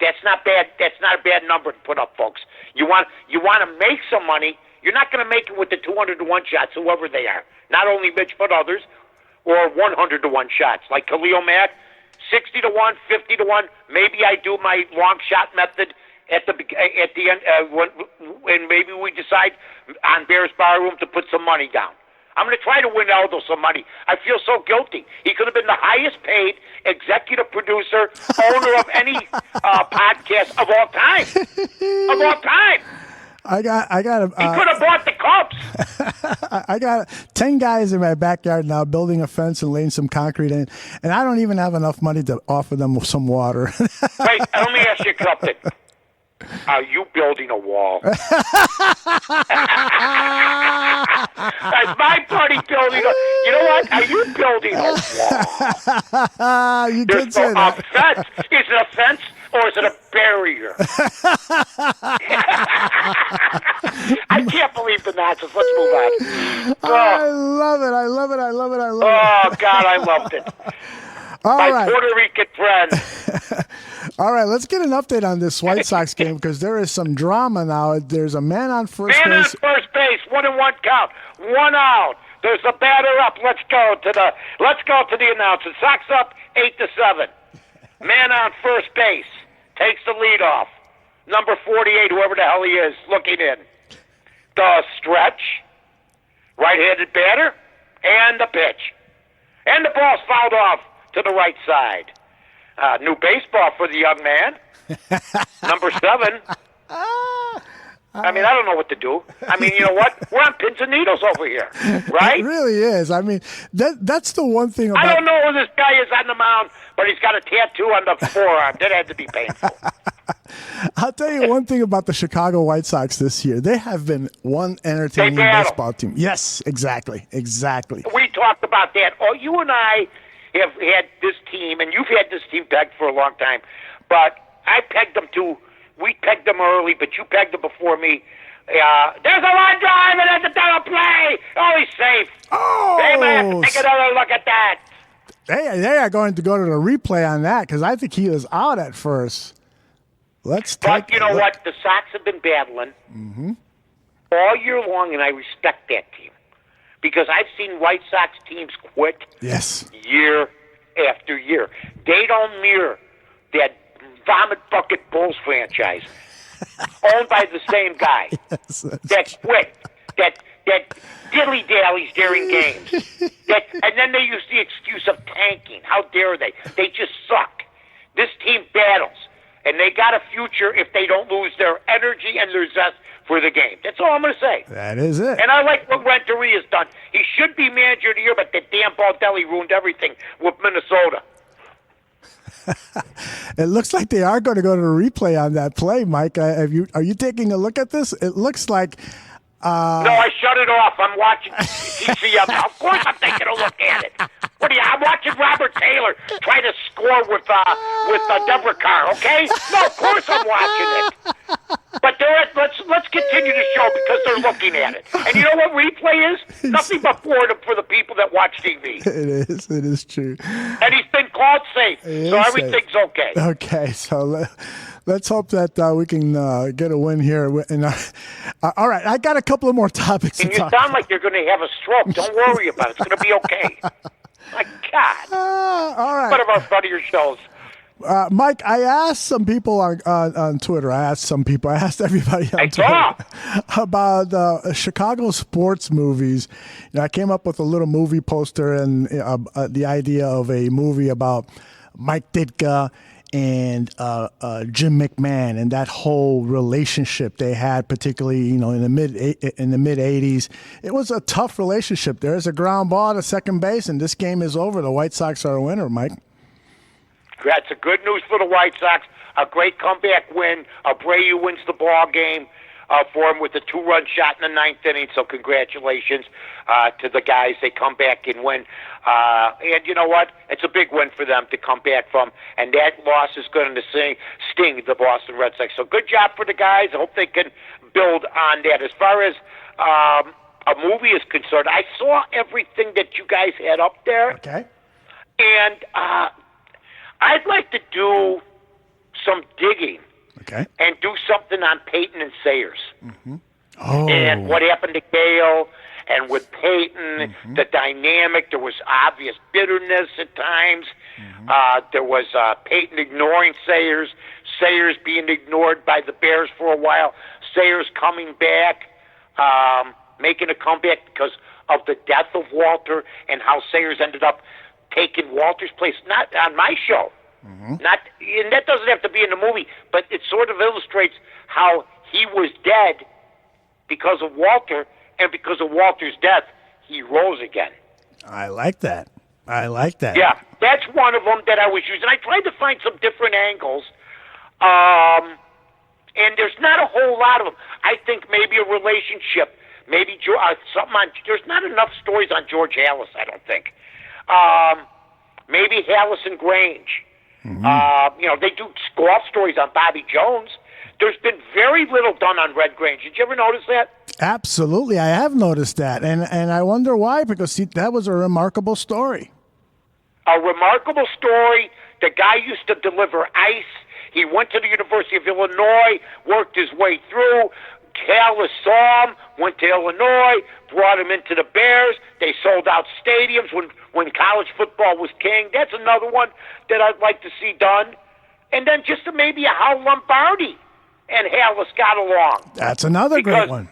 That's not bad. That's not a bad number to put up, folks. You want to make some money. You're not going to make it with the 200-1 shots, whoever they are. Not only Mitch, but others, or 100-1 shots like Khalil Mack, 60-1, 50-1. Maybe I do my long shot method at the end, and maybe we decide on Bears Barroom to put some money down. I'm going to try to win Aldo some money. I feel so guilty. He could have been the highest paid executive producer, owner of any podcast of all time. Of all time. I got. He could have bought the Cubs. I got 10 guys in my backyard now building a fence and laying some concrete in, and I don't even have enough money to offer them some water. Wait, let me ask you something. Are you building a wall? Is my buddy building a... You know what? Are you building a wall? You did say that. A fence. Is it a fence or is it a barrier? I can't believe the nonsense. Let's move on. I love it. I love it. I love it. I love it. Oh, God, I loved it. All my right. Puerto Rican friend. All right, let's get an update on this White Sox game because there is some drama now. There's a man on first Man base. on first base, 1-1 count, 1 out. There's a batter up. Let's go to the announcer. Sox up 8-7. Man on first base takes the lead off. Number 48, whoever the hell he is, looking in. The stretch, right-handed batter, and the pitch. And the ball's fouled off to the right side. New baseball for the young man. Number 7. I mean, I don't know what to do. I mean, you know what? We're on pins and needles over here, right? It really is. I mean, that's the one thing about... I don't know who this guy is on the mound, but he's got a tattoo on the forearm. That had to be painful. I'll tell you one thing about the Chicago White Sox this year. They have been one entertaining baseball team. Yes, exactly. We talked about that. Oh, you and I have had this team, and you've had this team pegged for a long time, but I pegged them too. We pegged them early, but you pegged them before me. There's a line drive, and there's a double play. Oh, he's safe. Oh! They might have to take another look at that. They are going to go to the replay on that because I think he was out at first. But you know what? The Sox have been battling all year long, and I respect that team because I've seen White Sox teams quit year after year. They don't mirror that vomit bucket Bulls franchise owned by the same guy that quit, that dilly-dallies during games, and then they use the excuse of tanking. How dare they? They just suck. This team battles, and they got a future if they don't lose their energy and their zest for the game. That's all I'm going to say. That is it. And I like what Renteria's done. He should be manager of the year, but that damn Baldelli ruined everything with Minnesota. It looks like they are going to go to the replay on that play, Mike. Are you taking a look at this? It looks like... No, I shut it off. I'm watching TCM. Of course I'm taking a look at it. What are you? I'm watching Robert Taylor try to score with Deborah Carr, okay? No, of course I'm watching it. But let's continue the show because they're looking at it. And you know what replay is? Nothing but boredom for the people that watch TV. It is true. And he's been called safe, so everything's okay. Okay, so let's hope that we can get a win here. All right, I got a couple of more topics And to you talk sound about. like you're going to have a stroke. Don't worry about it. It's going to be okay. My God. All right. One of our funnier shows. Mike, I asked some people on Twitter. I asked everybody on saw. Twitter about Chicago sports movies. I came up with a little movie poster and the idea of a movie about Mike Ditka and Jim McMahon and that whole relationship they had, particularly in the mid '80s. It was a tough relationship. There's a ground ball to second base, and this game is over. The White Sox are a winner, Mike. That's a good news for the White Sox. A great comeback win. Abreu wins the ball game for him with a 2-run shot in the 9th inning. So congratulations to the guys. They come back and win. And you know what? It's a big win for them to come back from. And that loss is going to sting the Boston Red Sox. So good job for the guys. I hope they can build on that. As far as a movie is concerned, I saw everything that you guys had up there. Okay. And I'd like to do some digging and do something on Peyton and Sayers. Oh. And what happened to Gale, and with Peyton, the dynamic. There was obvious bitterness at times. There was Peyton ignoring Sayers, Sayers being ignored by the Bears for a while, Sayers coming back, making a comeback because of the death of Walter, and how Sayers ended up taking Walter's place, not on my show. Not, and that doesn't have to be in the movie, but it sort of illustrates how he was dead because of Walter, and because of Walter's death, he rose again. I like that. Yeah, that's one of them that I was using. I tried to find some different angles, and there's not a whole lot of them. I think maybe a relationship, maybe something on. There's not enough stories on George Halas, I don't think. Maybe Halas and Grange. They do golf stories on Bobby Jones. There's been very little done on Red Grange. Did you ever notice that? Absolutely, I have noticed that, and I wonder why. Because that was a remarkable story. A remarkable story. The guy used to deliver ice. He went to the University of Illinois, worked his way through. Halas saw him, went to Illinois, brought him into the Bears. They sold out stadiums when college football was king. That's another one that I'd like to see done. And then just maybe how Lombardi and Halas got along. That's another great one.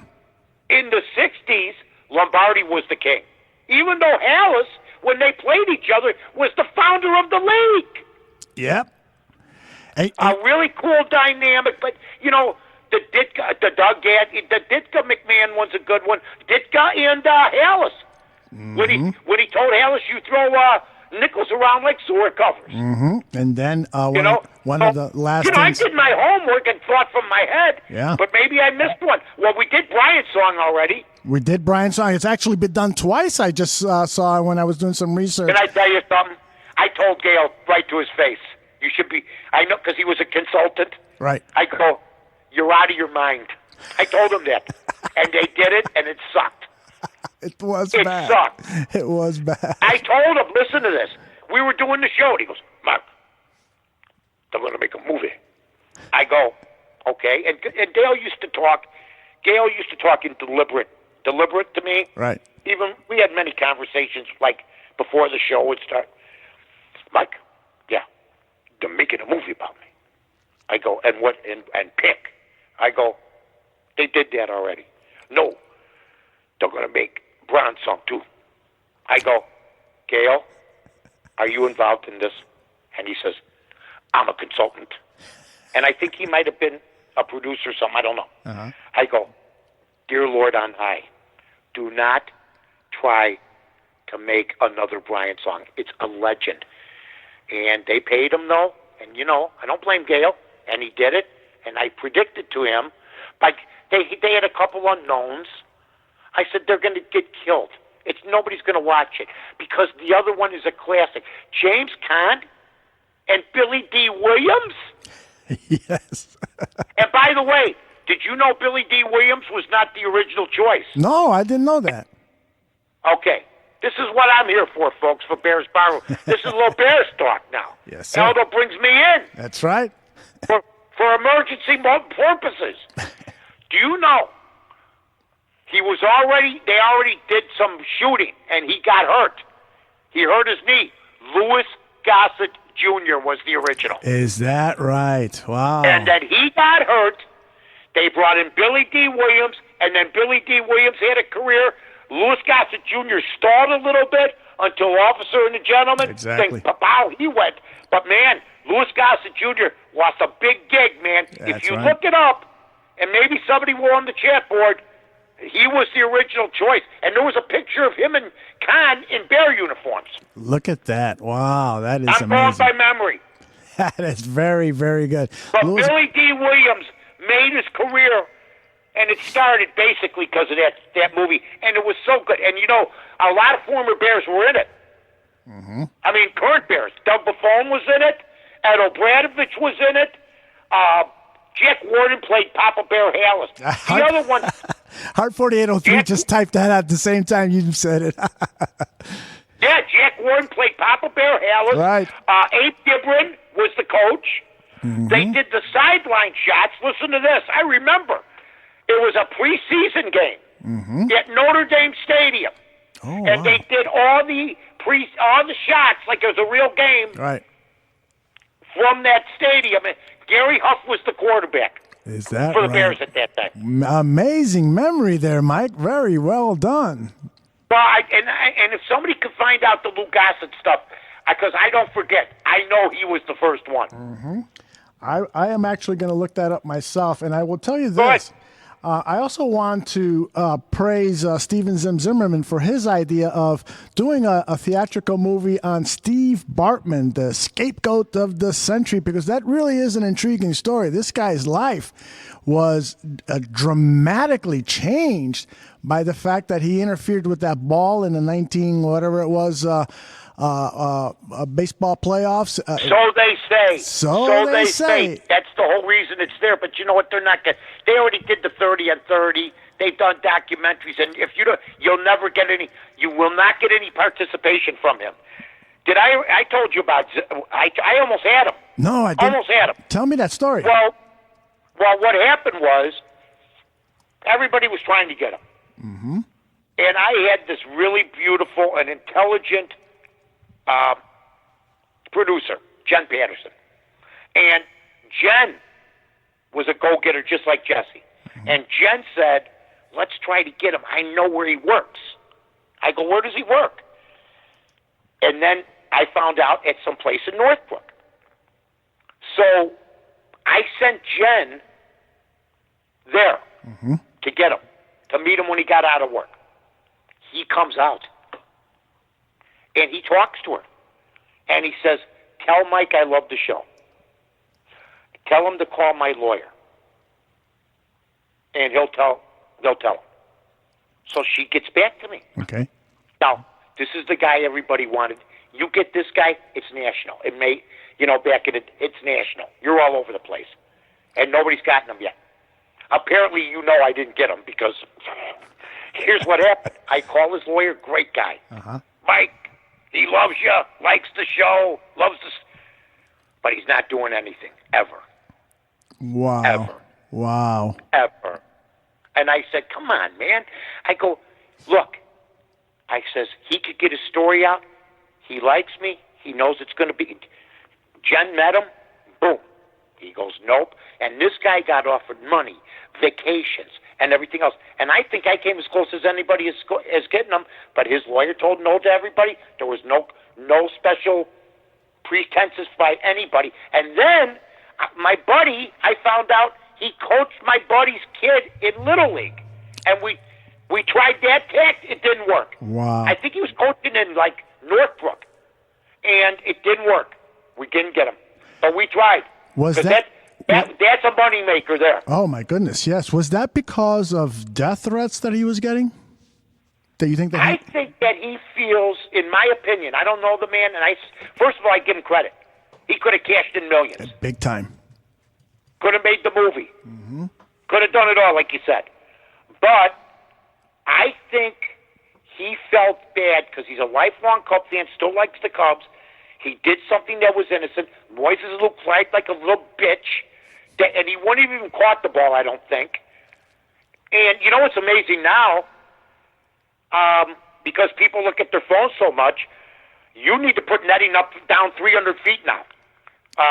In the 60s, Lombardi was the king. Even though Halas, when they played each other, was the founder of the league. Yep. A really cool dynamic, but, the Ditka McMahon one's a good one. Ditka and Halas. Mm-hmm. When he told Halas, you throw nickels around like sewer covers. Mm-hmm. And then one of the last things. I did my homework and thought from my head. Yeah. But maybe I missed one. Well, we did Brian's song already. We did Brian's song. It's actually been done twice. I just saw when I was doing some research. Can I tell you something? I told Gail right to his face. You should be. I know because he was a consultant. Right. I go, you're out of your mind. I told him that, and they did it, and it sucked. It was it bad. Sucked. It was bad. I told him, listen to this. We were doing the show, and he goes, Mark, they're going to make a movie. I go, okay. And Gail used to talk in deliberate to me. Right. Even we had many conversations like before the show would start. Mike, yeah, they're making a movie about me. I go, and what? And pick. I go, they did that already. No, they're going to make Brown's song too. I go, Gail, are you involved in this? And he says, I'm a consultant. And I think he might have been a producer or something. I don't know. Uh-huh. I go, dear Lord on high, do not try to make another Brian song. It's a legend. And they paid him, though. And, I don't blame Gail. And he did it. And I predicted to him, like, they had a couple unknowns. I said, they're going to get killed. Nobody's going to watch it. Because the other one is a classic. James Caan and Billy D. Williams. Yes. And by the way, did you know Billy D. Williams was not the original choice? No, I didn't know that. Okay. This is what I'm here for, folks, for Bears Bar. This is a little Bears talk now. Yes, sir. Aldo brings me in. That's right. For emergency purposes. Do you know they already did some shooting, and he got hurt. He hurt his knee. Louis Gossett Jr. was the original. Is that right? Wow. And then he got hurt. They brought in Billy D. Williams, and then Billy D. Williams had a career. Louis Gossett Jr. stalled a little bit until Officer and the Gentleman. Exactly. Pow, he went. But, man, Louis Gossett Jr. lost a big gig, man. That's if you right. look it up, and maybe somebody will on the chat board, he was the original choice. And there was a picture of him and Khan in Bear uniforms. Look at that. Wow, that is I'm going amazing. by memory. That is very, very good. But Billy D. Williams made his career, and it started basically because of that movie. And it was so good. And, a lot of former Bears were in it. Mm-hmm. I mean, current Bears. Doug Buffone was in it. Ed O'Bradovich was in it. Jack Warden played Papa Bear Halas. The other one... Heart 4803 just typed that out at the same time you said it. Yeah, Jack Warden played Papa Bear Halas. Right. Abe Gibran was the coach. Mm-hmm. They did the sideline shots. Listen to this. I remember. It was a preseason game at Notre Dame Stadium. Oh, and they did all the shots like it was a real game. Right. From that stadium. And Gary Huff was the quarterback. Is that for the right? Bears at that time. Amazing memory there, Mike. Very well done. Well, and if somebody could find out the Lou Gossett stuff, because I don't forget, I know he was the first one. Mm-hmm. I am actually going to look that up myself, and I will tell you this. I also want to praise Steven Zimmerman for his idea of doing a theatrical movie on Steve Bartman, the scapegoat of the century, because that really is an intriguing story. This guy's life was dramatically changed by the fact that he interfered with that ball in the baseball playoffs. So they say. So they say. That's the whole reason it's there. But you know what? They're not. They already did the 30 on 30. They've done documentaries, and if you don't, you'll never get any. You will not get any participation from him. I told you about. I almost had him. No, I didn't. Almost had him. Tell me that story. Well, what happened was everybody was trying to get him. Mm-hmm. And I had this really beautiful and intelligent producer, Jen Patterson. And Jen was a go-getter just like Jesse. Mm-hmm. And Jen said, let's try to get him. I know where he works. I go, where does he work? And then I found out at some place in Northbrook. So I sent Jen there to get him, to meet him when he got out of work. He comes out, and he talks to her, and he says, tell Mike I love the show. Tell him to call my lawyer, and they'll tell him. So she gets back to me. Okay. Now, this is the guy everybody wanted. You get this guy, it's national. It may, back in it's national. You're all over the place, and nobody's gotten him yet. Apparently, I didn't get him because here's what happened. I call his lawyer, great guy. Mike, he loves you, likes the show, but he's not doing anything, ever. Wow. Ever. Wow. Ever. And I said, come on, man. I go, look. I says, he could get his story out. He likes me. He knows it's going to be. Jen met him. Boom. He goes, nope. And this guy got offered money, vacations, and everything else. And I think I came as close as anybody as getting him, but his lawyer told no to everybody. There was no special pretenses by anybody. And then my buddy, I found out he coached my buddy's kid in Little League. And we tried that tack. It didn't work. Wow. I think he was coaching in, Northbrook. And it didn't work. We didn't get him. But we tried. Was that's a moneymaker there. Oh, my goodness, yes. Was that because of death threats that he was getting? That you think that I think that he feels, in my opinion, I don't know the man, and first of all, I give him credit. He could have cashed in millions. Big time. Could have made the movie. Could have done it all, like you said. But I think he felt bad because he's a lifelong Cub fan, still likes the Cubs. He did something that was innocent. Moises looked like a little bitch. And he wouldn't have even caught the ball, I don't think. And you know what's amazing now? Because people look at their phones so much, you need to put netting down 300 feet now.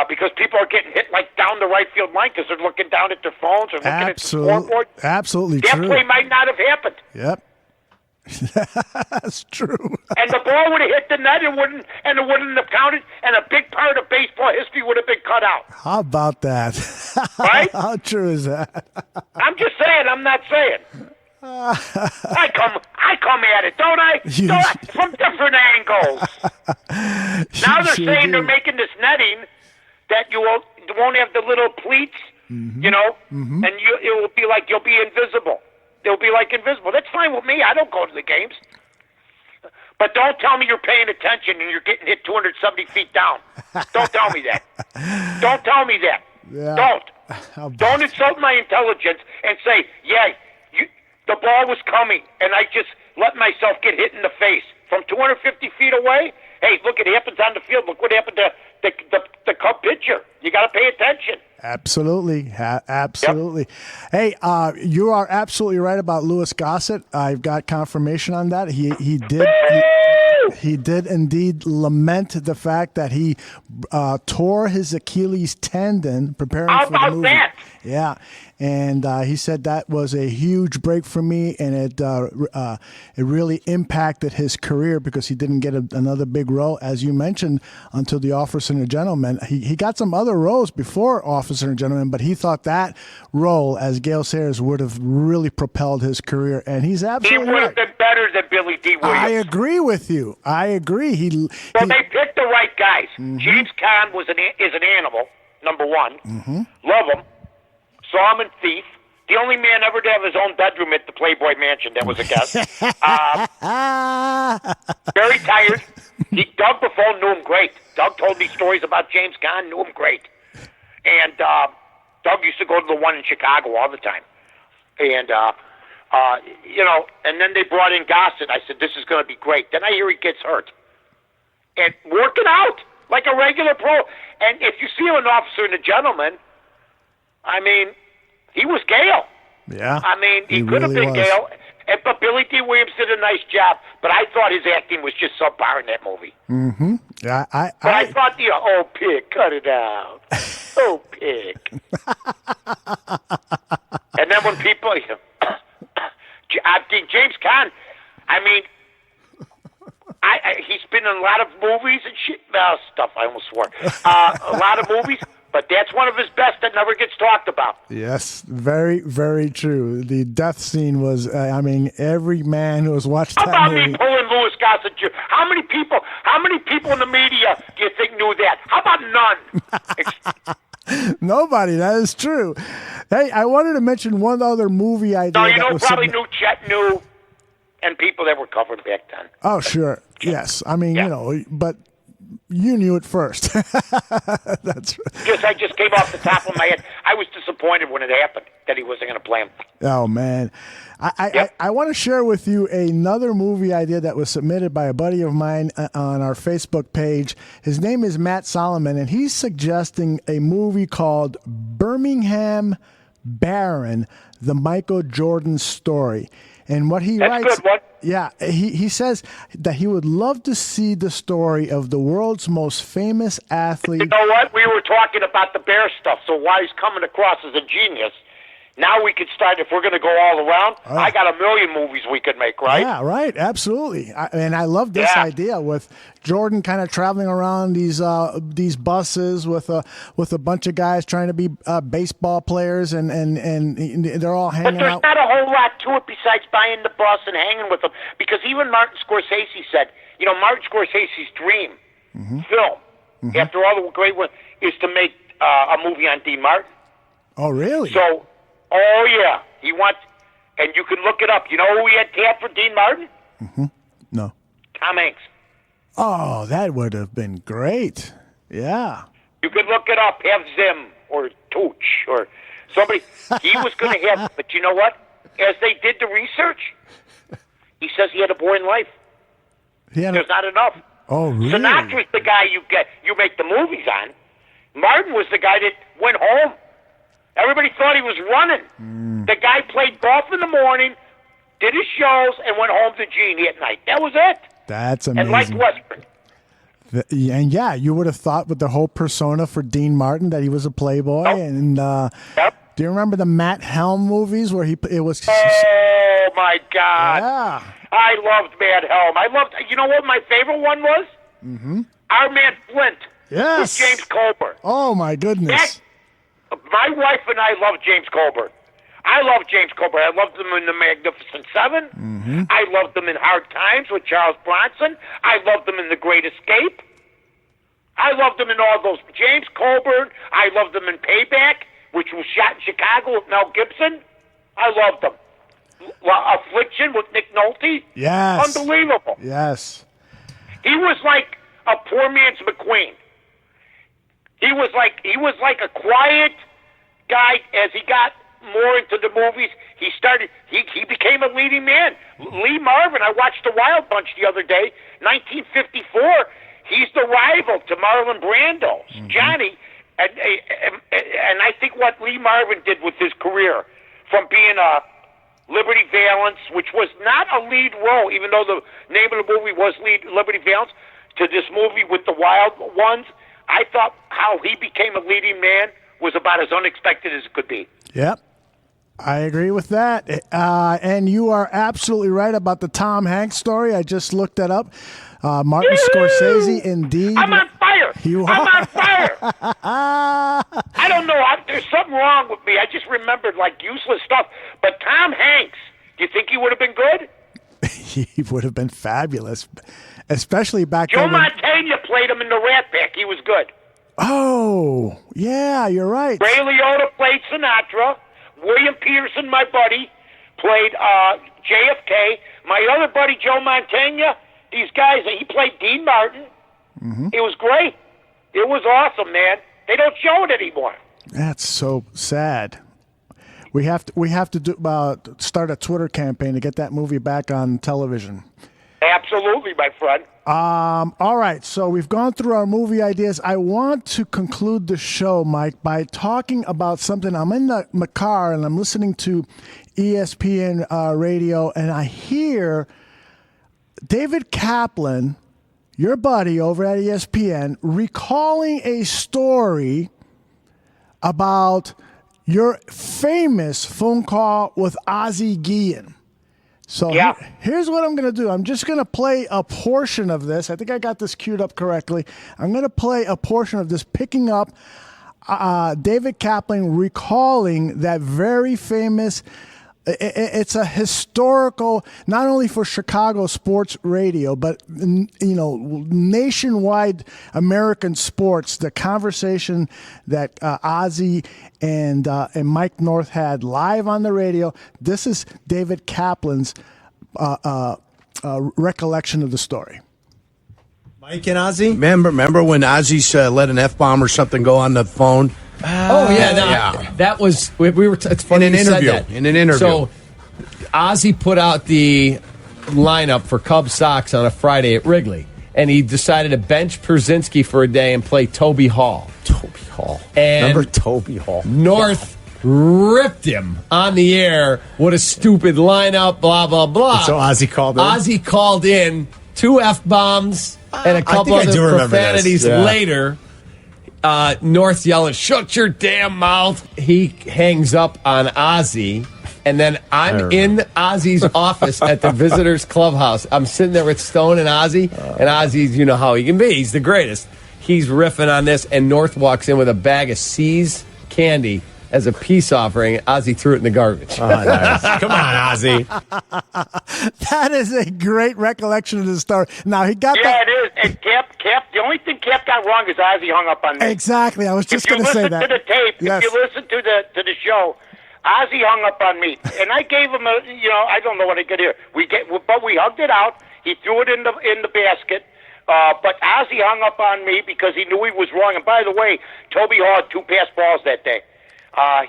Because people are getting hit down the right field line because they're looking down at their phones or looking at the scoreboard. Absolutely that true. That play might not have happened. Yep. That's true. And the ball would have hit the net and it wouldn't have counted, and a big part of baseball history would have been cut out. How about that? Right? How true is that? I'm just saying. I'm not saying. I come at it, don't I? From different angles. Now they're saying they're making this netting that you won't have the little pleats, and it will be like you'll be invisible. They'll be invisible. That's fine with me. I don't go to the games. But don't tell me you're paying attention and you're getting hit 270 feet down. Don't tell me that. Don't tell me that. Yeah. Don't insult my intelligence and say, the ball was coming and I just let myself get hit in the face from 250 feet away. Hey, look, it happens on the field. Look what happened to the Cub pitcher. You got to pay attention. Absolutely. Absolutely. Yep. Hey, you are absolutely right about Louis Gossett. I've got confirmation on that. He did indeed lament the fact that he tore his Achilles tendon preparing for the movie. That? Yeah. And he said that was a huge break for me, and it really impacted his career because he didn't get another big role, as you mentioned, until The Officer and a Gentleman. He got some other roles before Officer and Gentleman, but he thought that role as Gale Sayers would have really propelled his carear, and he's absolutely He would have been better than Billy D. Williams. I agree with you. I agree. They picked the right guys. James Caan is an animal, number one. Love him. Saw him in Thief. The only man ever to have his own bedroom at the Playboy Mansion that was a guest. Very tired. Doug Buffon knew him great. Doug told me stories about James Caan, knew him great. And Doug used to go to the one in Chicago all the time. And, and then they brought in Gossett. I said, this is going to be great. Then I hear he gets hurt. and working out like a regular pro. And if you see him an Officer and a Gentleman, I mean, he was Gale. Yeah. I mean, he could have really been was. Gale. But Billy D. Williams did a nice job. But I thought his acting was just subpar in that movie. Mm-hmm. Yeah, But I thought oh, pig, cut it out. Oh, pig. And then when people, James Caan, I mean, he's been in a lot of movies and shit. Stuff, I almost swore. A lot of movies, but that's one of his best that never gets talked about. Yes, very, very true. The death scene was, every man who has watched How that about movie. me pulling Louis Gossett Jr.? How many people in the media do you think knew that? How about none? Nobody, that is true. Hey, I wanted to mention one other movie idea. No, you that know, was probably submit- knew Chet knew, and people that were covered back then. Oh, sure. Yes. I mean, Yeah. but you knew it first. That's right. I just came off the top of my head. I was disappointed when it happened that he wasn't going to play him. Oh, man. I want to share with you another movie idea that was submitted by a buddy of mine on our Facebook page. His name is Matt Solomon, and he's suggesting a movie called Birmingham Baron, the Michael Jordan story. And what he That's writes, good, what? yeah, he says that he would love to see the story of the world's most famous athlete. You know what? We were talking about the Bear stuff, so why he's coming across as a genius. Now we could start, if we're going to go all around, I got a million movies we could make, right? Yeah, right. Absolutely. And I love this idea with Jordan kind of traveling around these buses with a bunch of guys trying to be baseball players, and they're all hanging But there's out. not a whole lot to it besides buying the bus and hanging with them. Because even Martin Scorsese said, Martin Scorsese's dream film, after all the great ones, is to make a movie on Dean Martin. Oh, really? So, oh yeah, he wants, and you can look it up. You know who he had tapped for Dean Martin? No. Tom Hanks. Oh, that would have been great. Yeah. You could look it up, have Zim or Tooch or somebody. He was going to have, but you know what? As they did the research, he says he had a boring life. There's not enough. Oh, really? Sinatra's the guy you make the movies on. Martin was the guy that went home. Everybody thought he was running. The guy played golf in the morning, did his shows, and went home to Jeannie at night. That was it. That's And liked amazing. Western. And yeah, you would have thought with the whole persona for Dean Martin that he was a playboy. Yep. And Yep. do you remember the Matt Helm movies where it was? Oh, my God. Yeah. I loved Mad Helm. You know what my favorite one was? Our Man Flint. Yes. With James Colbert. Oh my goodness. My wife and I love James Colbert. I love James Colbert. I loved him in The Magnificent Seven. I loved him in Hard Times with Charles Bronson. I loved him in The Great Escape. I loved him in all those. James Colbert. I loved him in Payback, which was shot in Chicago with Mel Gibson. I loved him. Affliction with Nick Nolte. Yes. Unbelievable. Yes. He was like a poor man's McQueen. He was like a quiet guy. As he got more into the movies, he became a leading man. Lee Marvin, I watched The Wild Bunch the other day, 1954. He's the rival to Marlon Brando, Johnny, and I think what Lee Marvin did with his career, from being a Liberty Valance, which was not a lead role, even though the name of the movie was Liberty Valance, to this movie with the Wild Ones, I thought how he became a leading man was about as unexpected as it could be. Yep. I agree with that. And you are absolutely right about the Tom Hanks story. I just looked that up. Martin Scorsese, indeed. I'm on fire. You I'm are. on fire. I don't know. There's something wrong with me. I just remembered like useless stuff. But Tom Hanks, do you think he would have been good? He would have been fabulous, especially back Joe then. Montana played him in The Rat Pack. He was good. Oh, yeah, you're right. Ray Liotta played Sinatra. William Peterson, my buddy, played JFK. My other buddy, Joe Montana, these guys, he played Dean Martin. It was great. It was awesome, man. They don't show it anymore. That's so sad. We have to start a Twitter campaign to get that movie back on television. Absolutely, my friend. All right, so we've gone through our movie ideas. I want to conclude the show, Mike, by talking about something. I'm in my car and I'm listening to ESPN radio, and I hear David Kaplan, your buddy over at ESPN, recalling a story about your famous phone call with Ozzie Guillen. So here's what I'm going to do. I'm just going to play a portion of this. I think I got this queued up correctly. I'm going to play a portion of this, picking up David Kaplan recalling that very famous. It's a historical, not only for Chicago sports radio, but nationwide American sports. The conversation that Ozzie and Mike North had live on the radio. This is David Kaplan's recollection of the story. Mike and Ozzie? Remember when Ozzie let an F-bomb or something go on the phone? That was we were. It's funny in an interview. Said that. In an interview, so Ozzie put out the lineup for Cubs Sox on a Friday at Wrigley, and he decided to bench Przinsky for a day and play Toby Hall. And remember Toby Hall? North ripped him on the air. What a stupid lineup! Blah blah blah. And so Ozzie called in. Ozzie called in 2 F-bombs and a couple other profanities later. North yelling, "Shut your damn mouth!" He hangs up on Ozzie, and then I'm in Ozzie's office at the visitors' clubhouse. I'm sitting there with Stone and Ozzie, and Ozzie's, you know how he can be. He's the greatest. He's riffing on this, and North walks in with a bag of C's candy as a peace offering. Ozzie threw it in the garbage. Oh, nice. Come on, Ozzie. That is a great recollection of the story. Now he got it is. And Cap, the only thing Cap got wrong is Ozzie hung up on me. Exactly. I was just going to say that. If you listen to the tape, if you listen to the show, Ozzie hung up on me, and I gave him I don't know what I could hear. But we hugged it out. He threw it in the basket. But Ozzie hung up on me because he knew he was wrong. And by the way, Toby Hall had 2 passed balls that day.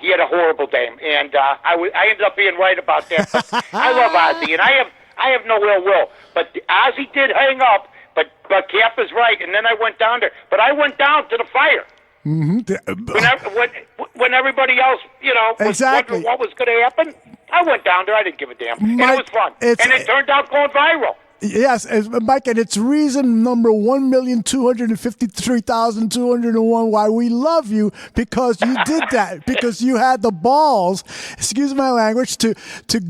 He had a horrible game, and I ended up being right about that. But I love Ozzie, and I have no ill will. But Ozzie did hang up, but Cap is right. And then I went down there, but I went down to the fire. Mm-hmm. When everybody else, was wondering what was going to happen, I went down there. I didn't give a damn, and it was fun. And it turned out going viral. Yes, Mike, and it's reason number 1,253,201 why we love you, because you did that, because you had the balls, excuse my language, to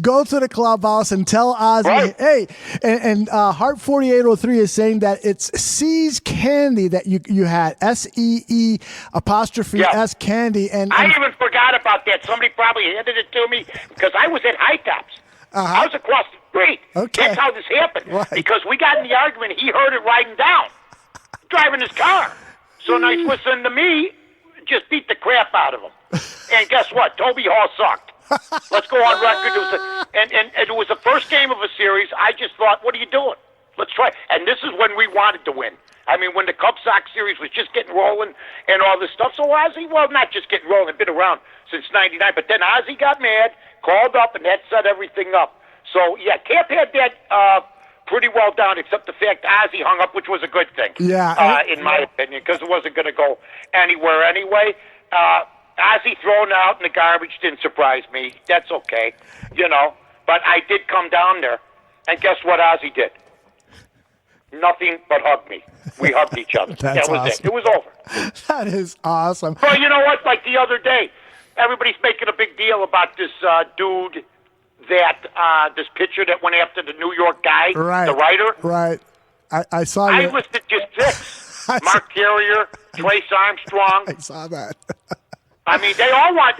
go to the clubhouse and tell Ozzie, right. Hey, and Heart 4803 is saying that it's C's candy that you had, SEE apostrophe S candy, and I even forgot about that. Somebody probably handed it to me because I was at High Tops. I was across the street. Okay. That's how this happened. Right. Because we got in the argument. He heard it riding down, driving his car. So now he's listening to me, just beat the crap out of him. And guess what? Toby Hall sucked. Let's go on record. It was the first game of a series. I just thought, what are you doing? Let's try. And this is when we wanted to win. I mean, when the Cubs Sox series was just getting rolling and all this stuff. So Ozzie, well, not just getting rolling, been around since '99. But then Ozzie got mad, called up, and that set everything up. So, yeah, Cap had that pretty well down, except the fact Ozzie hung up, which was a good thing, in my opinion, because it wasn't going to go anywhere anyway. Ozzie thrown out in the garbage didn't surprise me. That's okay, But I did come down there, and guess what Ozzie did? Nothing but hug me. We hugged each other. That was awesome. It was over. That is awesome. Well, you know what? Like the other day, everybody's making a big deal about this dude this pitcher that went after the New York guy, the writer. Right. I saw I listed just 6. Mark Carrier, Trace Armstrong. I saw that. I mean, they all want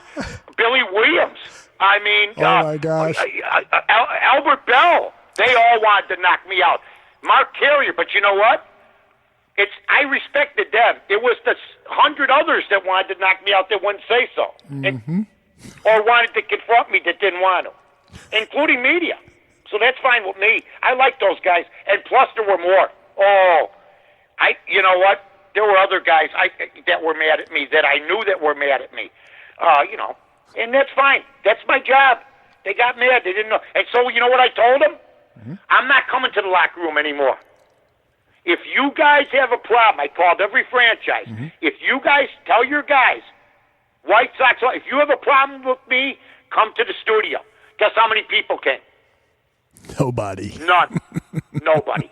Billy Williams. I mean, oh my gosh. Albert Bell. They all wanted to knock me out. Mark Carrier, but you know what? I respected them. It was the 100 others that wanted to knock me out that wouldn't say so. Mm-hmm. Or wanted to confront me that didn't want to, including media. So that's fine with me. I like those guys. And plus there were more. You know what? There were other guys that were mad at me, that I knew that were mad at me. And that's fine. That's my job. They got mad. They didn't know. And so you know what I told them? I'm not coming to the locker room anymore. If you guys have a problem, I called every franchise. If you guys tell your guys, White Sox, if you have a problem with me, come to the studio. Guess how many people came? Nobody. None. Nobody.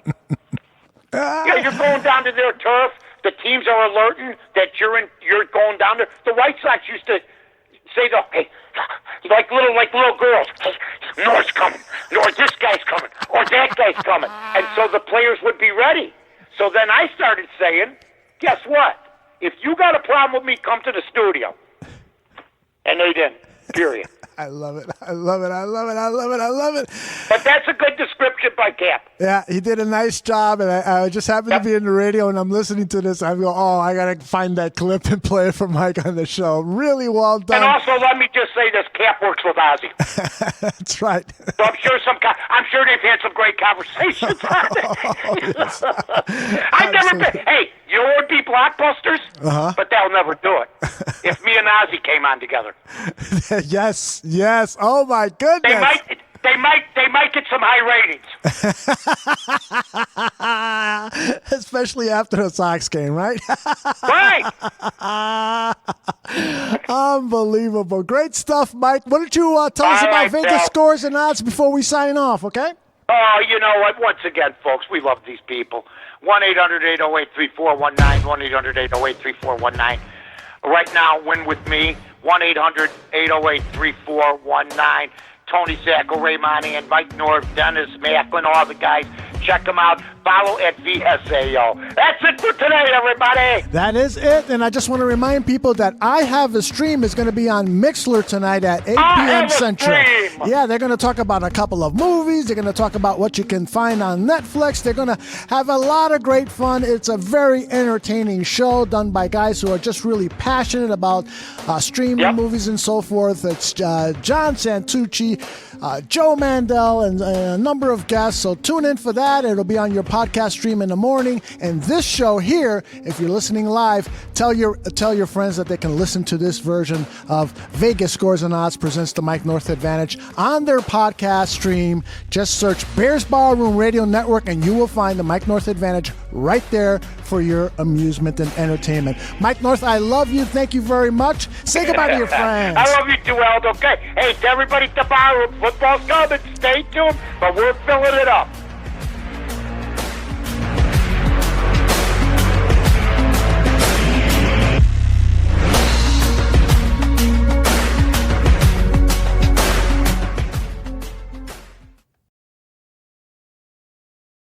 Yeah, you're going down to their turf. The teams are alerting that you're going down there. The White Sox used to say, hey, like little girls, hey, North's coming, or this guy's coming, or that guy's coming. And so the players would be ready. So then I started saying, guess what? If you got a problem with me, come to the studio. And they didn't, period. I love it. I love it. I love it. I love it. I love it. But that's a good description by Cap. Yeah, he did a nice job, and I just happened to be in the radio, and I'm listening to this. I go, I got to find that clip and play it for Mike on the show. Really well done. And also, let me just say this: Cap works with Ozzie. That's right. So I'm sure they've had some great conversations on it. I've never been. Hey, you know what would be blockbusters? But they'll never do it. If me and Ozzie came on together. Yes. Oh my goodness. They might get some high ratings. Especially after the Sox game, right? Right. Unbelievable. Great stuff, Mike. Why don't you tell us about Vegas scores and odds before we sign off, okay? Oh, you know what? Once again, folks, we love these people. 1-800-808-3419, 1-800-808-3419. Right now, win with me, 1-800-808-3419. Tony Sacco, Ray Monty, and Mike North, Dennis Macklin, all the guys. Check them out. Follow at VSAO. That's it for today, everybody. That is it. And I just want to remind people that I Have a Stream is going to be on Mixler tonight at 8 p.m. Central. Yeah, they're going to talk about a couple of movies. They're going to talk about what you can find on Netflix. They're going to have a lot of great fun. It's a very entertaining show done by guys who are just really passionate about streaming movies and so forth. It's John Santucci, Joe Mandel, and a number of guests. So tune in for that. It'll be on your podcast stream in the morning. And this show here, if you're listening live, tell your friends that they can listen to this version of Vegas Scores and Odds presents the Mike North Advantage on their podcast stream. Just search Bears Ballroom Radio Network and you will find the Mike North Advantage right there for your amusement and entertainment. Mike North, I love you. Thank you very much. Say goodbye to your friends. I love you too, Aldo. Okay. Hey, to everybody at the ballroom, football's coming. Stay tuned, but we're filling it up.